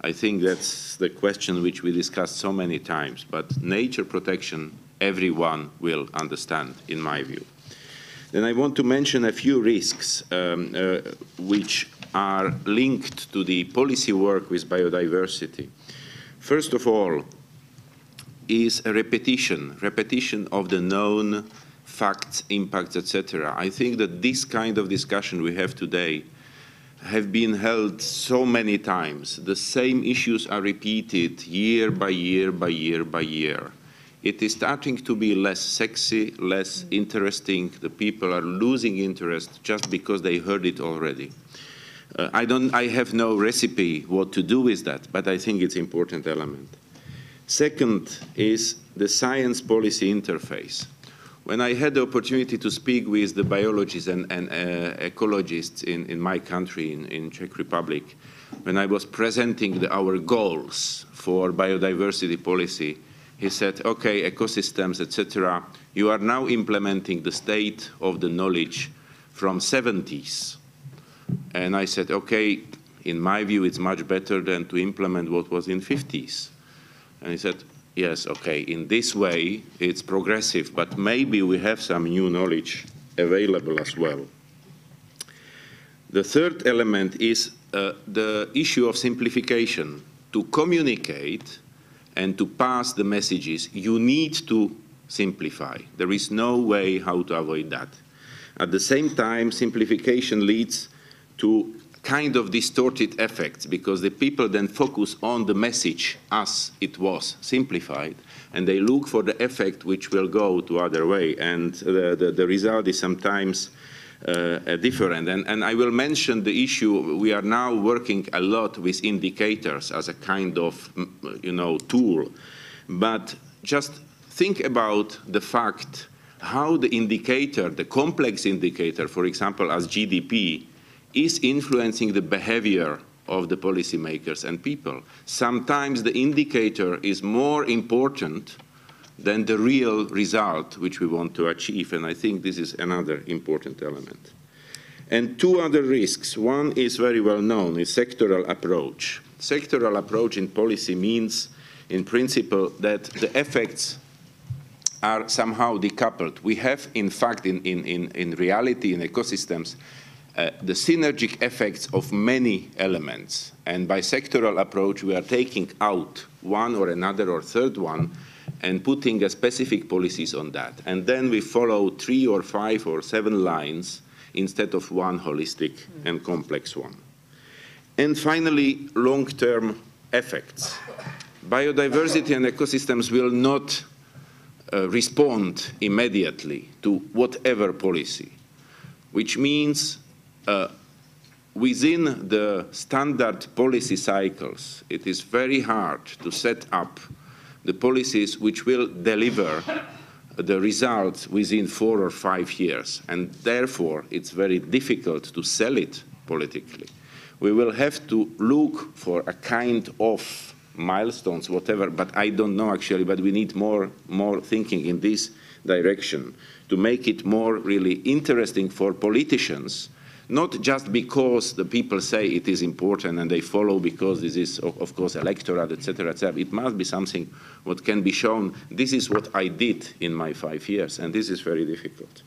I think that's the question which we discussed so many times, but nature protection, everyone will understand, in my view. Then I want to mention a few risks which are linked to the policy work with biodiversity. First of all, is a repetition of the known facts, impacts, etc. I think that this kind of discussion we have today have been held so many times. The same issues are repeated year by year by year by year. It is starting to be less sexy, less interesting. The people are losing interest just because they heard it already. I have no recipe what to do with that, but I think it's an important element. Second is the science policy interface. When I had the opportunity to speak with the biologists and ecologists in my country, in Czech Republic, when I was presenting our goals for biodiversity policy, He said, okay, ecosystems, etc., you are now implementing the state of the knowledge from 70s. And I said, okay, in my view, it's much better than to implement what was in 50s. And he said, yes, okay, in this way, it's progressive, but maybe we have some new knowledge available as well. The third element is the issue of simplification. To communicate and to pass the messages, you need to simplify. There is no way how to avoid that. At the same time, simplification leads to kind of distorted effects, because the people then focus on the message as it was simplified, and they look for the effect which will go to other way, and the result is sometimes different. And I will mention the issue, we are now working a lot with indicators as a kind of, tool, but just think about the fact how the indicator, the complex indicator, for example, as GDP, is influencing the behavior of the policymakers and people. Sometimes the indicator is more important than the real result which we want to achieve, and I think this is another important element. And two other risks. One is very well known, is sectoral approach. Sectoral approach in policy means, in principle, that the effects are somehow decoupled. We have, in fact, in reality, in ecosystems, the synergic effects of many elements. And by sectoral approach, we are taking out one or another or third one and putting a specific policies on that. And then we follow 3 or 5 or 7 lines instead of one holistic and complex one. And finally, long-term effects. Biodiversity and ecosystems will not respond immediately to whatever policy, which means within the standard policy cycles, it is very hard to set up the policies which will deliver the results within 4 or 5 years. And therefore, it's very difficult to sell it politically. We will have to look for a kind of milestones, whatever, but I don't know actually, but we need more thinking in this direction to make it more really interesting for politicians, not just because the people say it is important and they follow because this is, of course, electorate, etc., etc. It must be something what can be shown. This is what I did in my 5 years, and this is very difficult.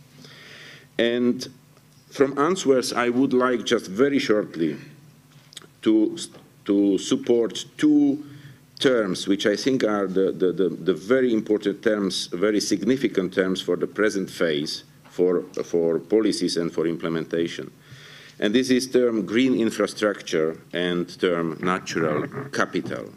And from answers, I would like just very shortly to support 2 terms, which I think are the very important terms, very significant terms for the present phase for policies and for implementation. And this is term green infrastructure and term natural capital.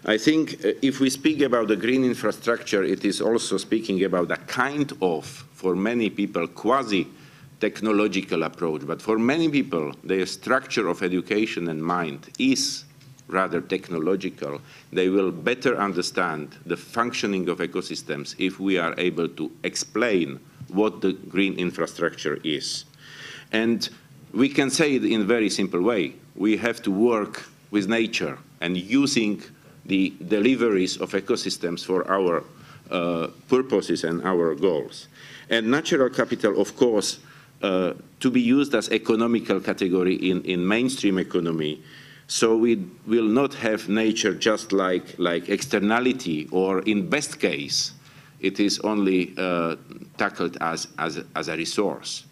I think if we speak about the green infrastructure, it is also speaking about a kind of, for many people, quasi-technological approach. But for many people, the structure of education and mind is rather technological. They will better understand the functioning of ecosystems if we are able to explain what the green infrastructure is. And we can say it in a very simple way. We have to work with nature and using the deliveries of ecosystems for our purposes and our goals. And natural capital, of course, to be used as economical category in mainstream economy. So we will not have nature just like externality, or in best case, it is only tackled as a resource.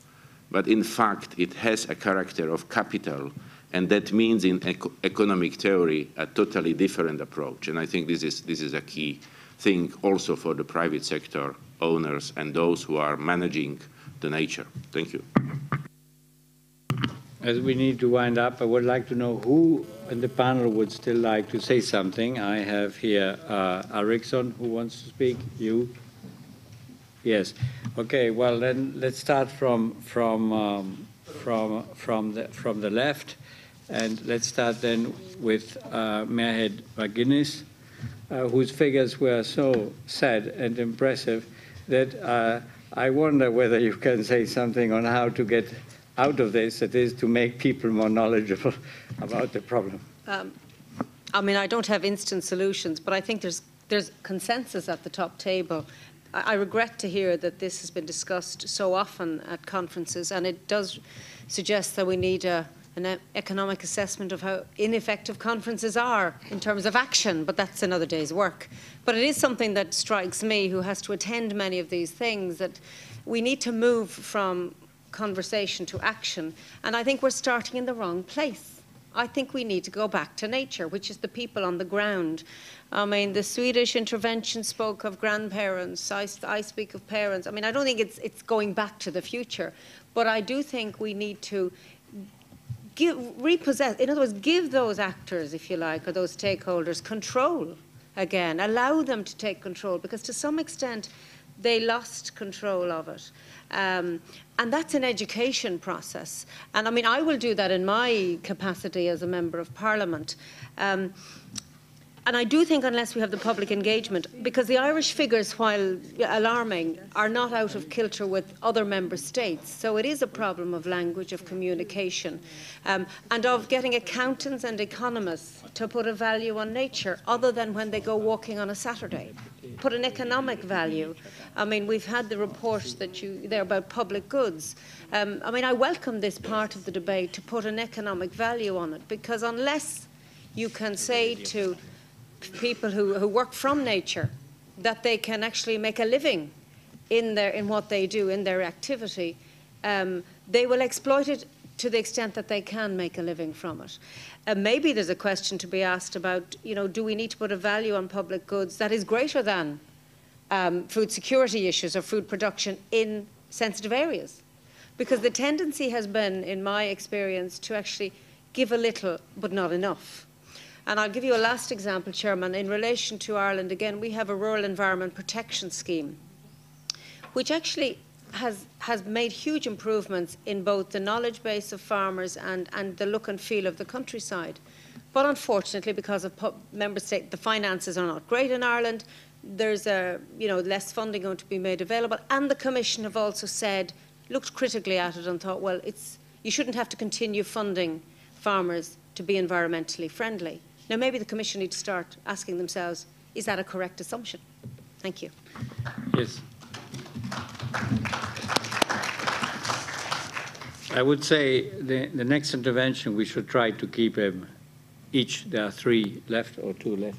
But in fact, it has a character of capital, and that means in economic theory a totally different approach. And I think this is a key thing also for the private sector owners and those who are managing the nature. Thank you. As we need to wind up, I would like to know who in the panel would still like to say something. I have here Eriksson, who wants to speak. You? Yes. Okay. Well, then let's start from the left, and let's start then with Merhed McGuinness, whose figures were so sad and impressive that I wonder whether you can say something on how to get out of this, that is, to make people more knowledgeable about the problem. I mean, I don't have instant solutions, but I think there's there's consensus at the top table. I regret to hear that this has been discussed so often at conferences, and it does suggest that we need an economic assessment of how ineffective conferences are in terms of action, but that's another day's work. But it is something that strikes me, who has to attend many of these things, that we need to move from conversation to action, and I think we're starting in the wrong place. I think we need to go back to nature, which is the people on the ground. I mean, the Swedish intervention spoke of grandparents. I speak of parents. I mean, I don't think it's going back to the future, but I do think we need to repossess, in other words, give those actors, if you like, or those stakeholders control again. Allow them to take control, because to some extent they lost control of it. And that's an education process. And I mean, I will do that in my capacity as a member of Parliament. And I do think unless we have the public engagement, because the Irish figures, while alarming, are not out of kilter with other member states. So it is a problem of language, of communication, and of getting accountants and economists to put a value on nature other than when they go walking on a Saturday. Put an economic value. I mean, we've had the report that there about public goods. I mean, I welcome this part of the debate to put an economic value on it, because unless you can say to people who work from nature that they can actually make a living in what they do, in their activity, they will exploit it to the extent that they can make a living from it. Maybe there's a question to be asked about, you know, do we need to put a value on public goods that is greater than food security issues or food production in sensitive areas? Because the tendency has been, in my experience, to actually give a little but not enough. And I'll give you a last example, Chairman. In relation to Ireland, again, we have a Rural Environment Protection Scheme, which actually has made huge improvements in both the knowledge base of farmers and the look and feel of the countryside. But unfortunately, because of member state, the finances are not great in Ireland. There's less funding going to be made available. And the Commission have also said, looked critically at it and thought, well, you shouldn't have to continue funding farmers to be environmentally friendly. Now, maybe the Commission need to start asking themselves, is that a correct assumption? Thank you. Yes. I would say the next intervention, we should try to keep them each, there are 3 left or 2 left,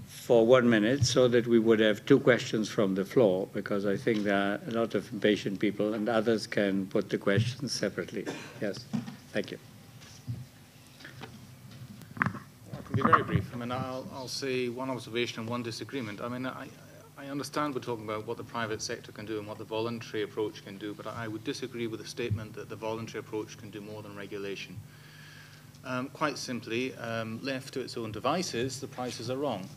for 1 minute, so that we would have 2 questions from the floor, because I think there are a lot of impatient people and others can put the questions separately. Yes, thank you. I can be very brief. I mean, I'll say one observation and one disagreement. I mean, I understand we're talking about what the private sector can do and what the voluntary approach can do, but I would disagree with the statement that the voluntary approach can do more than regulation. Quite simply, left to its own devices, the prices are wrong.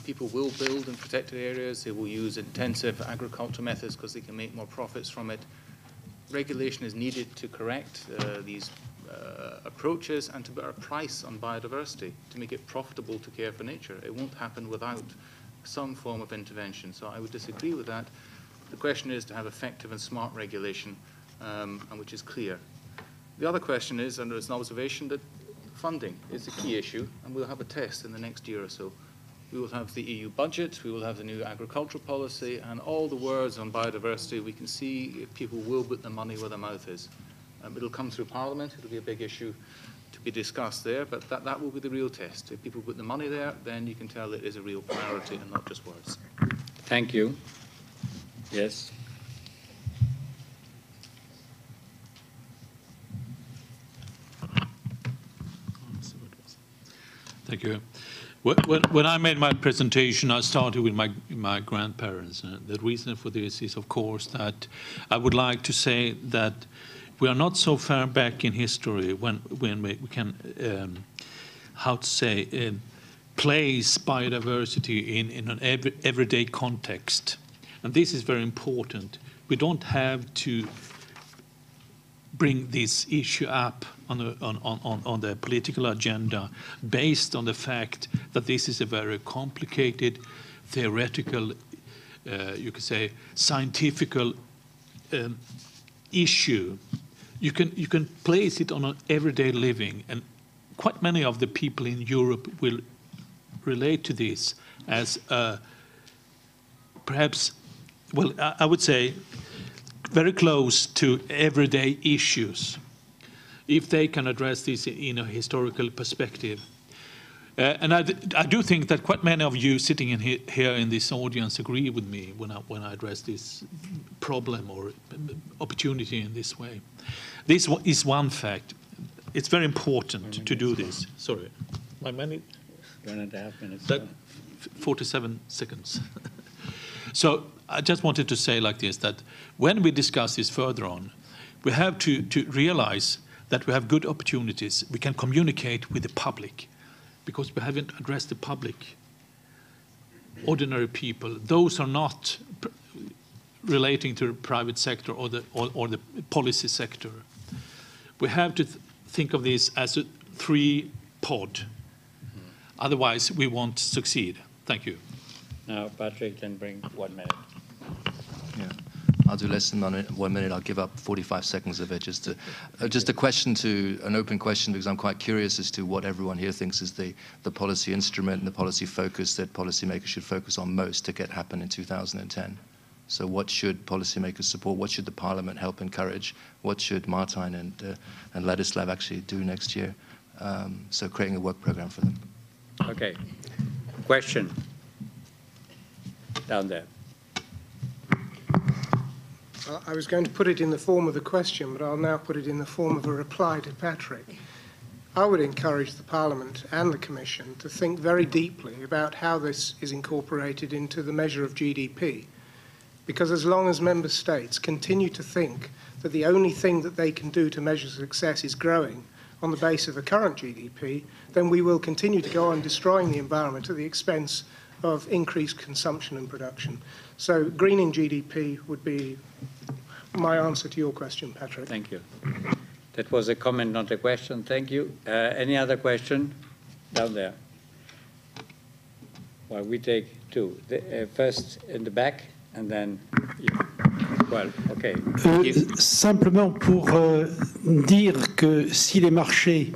People will build in protected areas. They will use intensive agriculture methods because they can make more profits from it. Regulation is needed to correct these approaches and to put a price on biodiversity, to make it profitable to care for nature. It won't happen without some form of intervention. So I would disagree with that. The question is to have effective and smart regulation, and which is clear. The other question is, and there's an observation, that funding is the key issue, and we'll have a test in the next year or so. We will have the EU budget, we will have the new agricultural policy, and all the words on biodiversity. We can see if people will put their money where their mouth is. It'll come through Parliament, it'll be a big issue to be discussed there, but that will be the real test. If people put the money there, then you can tell it is a real priority and not just words. Thank you. Yes. Thank you. When I made my presentation, I started with my grandparents. The reason for this is, of course, that I would like to say that we are not so far back in history when we can, place biodiversity in an everyday context. And this is very important. We don't have to bring this issue up on the political agenda based on the fact that this is a very complicated, theoretical, you could say, scientific issue. You can place it on an everyday living, and quite many of the people in Europe will relate to this as perhaps, well, I would say very close to everyday issues, if they can address this in a historical perspective. And I do think that quite many of you sitting in here in this audience agree with me when I address this problem or opportunity in this way. This is one fact. It's very important to do this. Sorry, my minute? 1.5 minutes. 47 seconds. So I just wanted to say like this, that when we discuss this further on, we have to realize that we have good opportunities. We can communicate with the public, because we haven't addressed the public, ordinary people. Those are not relating to the private sector or the policy sector. We have to think of this as a three-pod. Otherwise, we won't succeed. Thank you. Now, Patrick can bring 1 minute. Yeah, I'll do less than 1 minute. I'll give up 45 seconds of it. Just a question an open question, because I'm quite curious as to what everyone here thinks is the policy instrument and the policy focus that policymakers should focus on most to get happen in 2010. So what should policymakers support? What should the Parliament help encourage? What should Martijn and Ladislav actually do next year? So creating a work program for them. Okay. Question. Down there. I was going to put it in the form of a question, but I'll now put it in the form of a reply to Patrick. I would encourage the Parliament and the Commission to think very deeply about how this is incorporated into the measure of GDP. Because as long as member states continue to think that the only thing that they can do to measure success is growing on the base of a current GDP, then we will continue to go on destroying the environment at the expense of increased consumption and production. So greening GDP would be my answer to your question, Patrick. Thank you. That was a comment, not a question. Thank you. Any other question? Down there. Well, we take two. First in the back, and then you. Well, okay. Simplement pour dire que si les marchés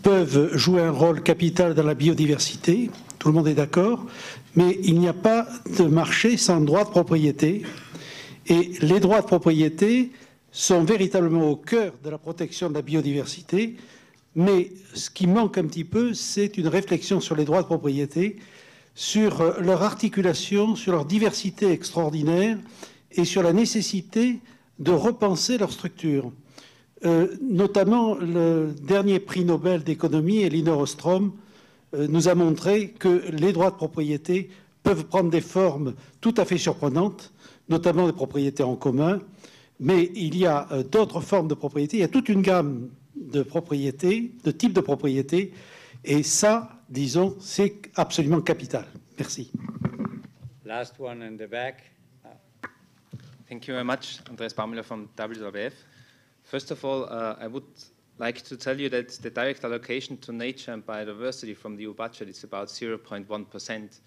peuvent jouer un rôle capital dans la biodiversité, tout le monde est d'accord, mais il n'y a pas de marché sans droit de propriété. Et les droits de propriété sont véritablement au cœur de la protection de la biodiversité, mais ce qui manque un petit peu, c'est une réflexion sur les droits de propriété, sur leur articulation, sur leur diversité extraordinaire et sur la nécessité de repenser leur structure. Notamment, le dernier prix Nobel d'économie, Elinor Ostrom, nous a montré que les droits de propriété peuvent prendre des formes tout à fait surprenantes, notamment des propriétés en commun, mais il y a d'autres formes de propriété, il y a toute une gamme de propriétés, de types de propriétés, et ça, disons, c'est absolument capital. Merci. Last one in the back. Thank you very much, Andreas Baumüller from WWF. First of all, I would like to tell you that the direct allocation to nature and biodiversity from the EU budget is about 0.1%.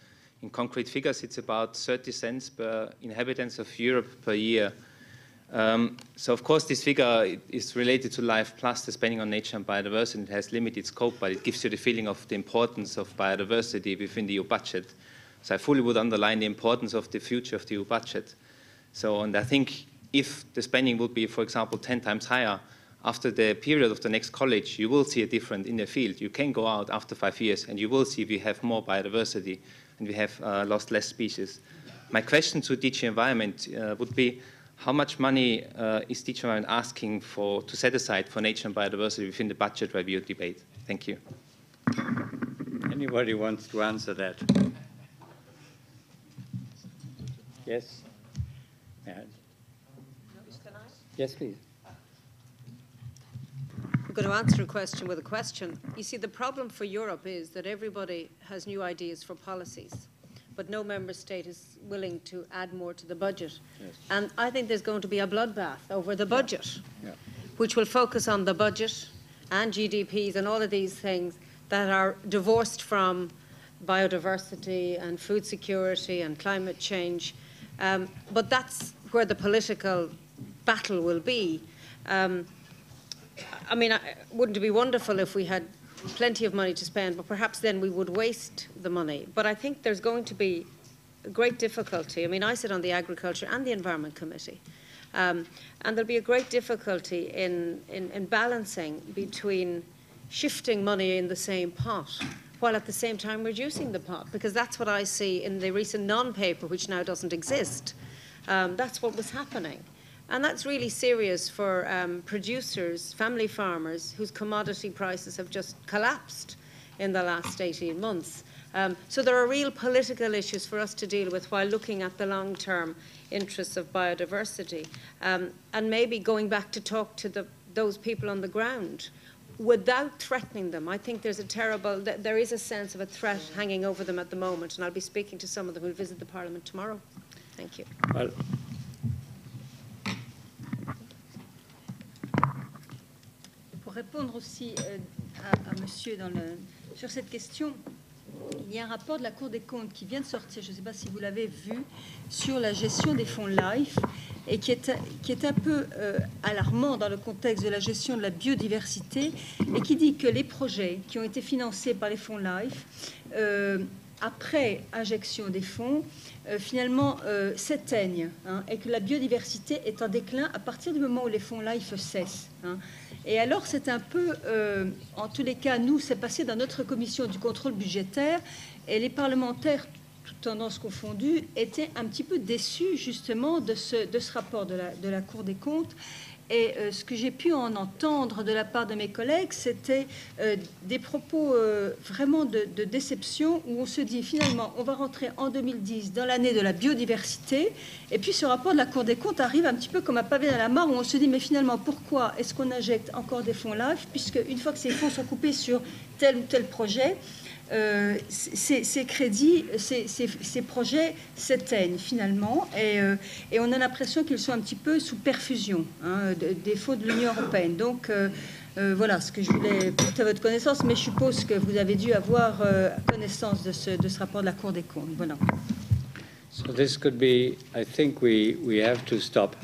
In concrete figures, it's about 30 cents per inhabitants of Europe per year. So, of course, this figure is related to Life Plus, the spending on nature and biodiversity. It has limited scope, but it gives you the feeling of the importance of biodiversity within the EU budget. So I fully would underline the importance of the future of the EU budget. So, and I think if the spending would be, for example, 10 times higher, after the period of the next college, you will see a difference in the field. You can go out after 5 years, and you will see we have more biodiversity, and we have lost less species. My question to DG Environment would be, how much money is DG Environment asking to set aside for nature and biodiversity within the budget review debate? Thank you. Anybody wants to answer that? Yes? Yes, please. I'm going to answer a question with a question. You see, the problem for Europe is that everybody has new ideas for policies, but no member state is willing to add more to the budget. Yes. And I think there's going to be a bloodbath over the budget, Yeah. which will focus on the budget and GDPs and all of these things that are divorced from biodiversity and food security and climate change. But that's where the political battle will be. I mean, wouldn't it be wonderful if we had plenty of money to spend, but perhaps then we would waste the money. But I think there's going to be a great difficulty. I mean, I sit on the Agriculture and the Environment Committee, and there'll be a great difficulty in balancing between shifting money in the same pot while at the same time reducing the pot, because that's what I see in the recent non-paper, which now doesn't exist. That's what was happening. And that's really serious for producers, family farmers, whose commodity prices have just collapsed in the last 18 months. So there are real political issues for us to deal with while looking at the long-term interests of biodiversity. And maybe going back to talk to those people on the ground without threatening them. I think there's there is a sense of a threat hanging over them at the moment, and I'll be speaking to some of them who will visit the Parliament tomorrow. Thank you. Well, pour répondre aussi à monsieur sur cette question, il y a un rapport de la Cour des comptes qui vient de sortir, je ne sais pas si vous l'avez vu, sur la gestion des fonds LIFE et qui est un peu alarmant dans le contexte de la gestion de la biodiversité et qui dit que les projets qui ont été financés par les fonds LIFE, après injection des fonds, finalement s'éteignent et que la biodiversité est en déclin à partir du moment où les fonds LIFE cessent. Et alors c'est un peu, en tous les cas, nous, c'est passé dans notre commission du contrôle budgétaire et les parlementaires, toutes tendances confondues, étaient un petit peu déçus justement de ce rapport de la Cour des comptes. Et ce que j'ai pu en entendre de la part de mes collègues, c'était des propos vraiment de déception, où on se dit finalement, on va rentrer en 2010 dans l'année de la biodiversité, et puis ce rapport de la Cour des comptes arrive un petit peu comme un pavé dans la mare, où on se dit, mais finalement, pourquoi est-ce qu'on injecte encore des fonds LIFE, puisque une fois que ces fonds sont coupés sur tel ou tel projet, ces crédits, ces projets s'éteignent finalement et on a l'impression qu'ils sont un petit peu sous perfusion des fonds de l'Union européenne. Donc voilà ce que je voulais porter à votre connaissance, mais je suppose que vous avez dû avoir connaissance de ce rapport de la Cour des comptes. Voilà. So this could be, I think we have to stop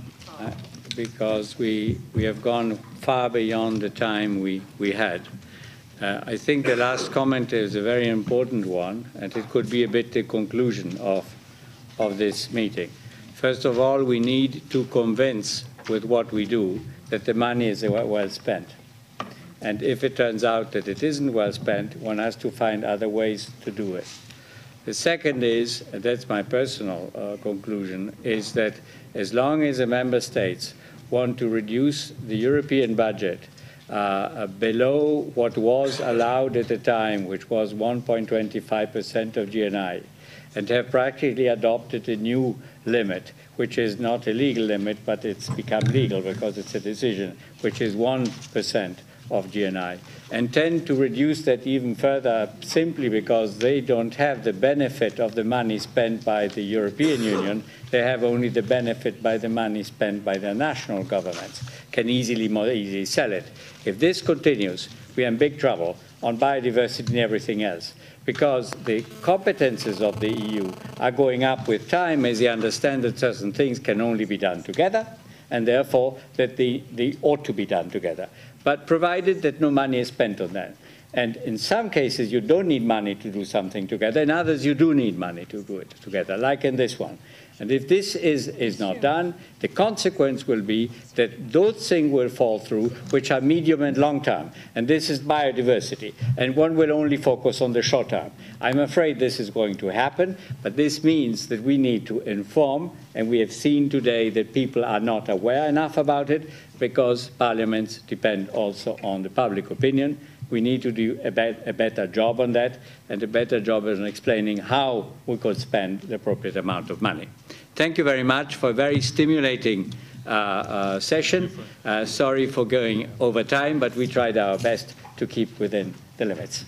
because we have gone far beyond the time we had. I think the last comment is a very important one, and it could be a bit the conclusion of this meeting. First of all, we need to convince with what we do that the money is well spent. And if it turns out that it isn't well spent, one has to find other ways to do it. The second is, and that's my personal conclusion, is that as long as the member states want to reduce the European budget below what was allowed at the time, which was 1.25% of GNI, and have practically adopted a new limit, which is not a legal limit, but it's become legal because it's a decision, which is 1% of GNI, and tend to reduce that even further simply because they don't have the benefit of the money spent by the European Union. They have only the benefit by the money spent by their national governments, can more easily sell it. If this continues, we are in big trouble on biodiversity and everything else, because the competences of the EU are going up with time as they understand that certain things can only be done together, and therefore that they ought to be done together, but provided that no money is spent on that. And in some cases, you don't need money to do something together. In others, you do need money to do it together, like in this one. And if this is not done, the consequence will be that those things will fall through, which are medium and long term. And this is biodiversity. And one will only focus on the short term. I'm afraid this is going to happen, but this means that we need to inform, and we have seen today that people are not aware enough about it, because parliaments depend also on the public opinion. We need to do a better job on that, and a better job in explaining how we could spend the appropriate amount of money. Thank you very much for a very stimulating session. Sorry for going over time, but we tried our best to keep within the limits.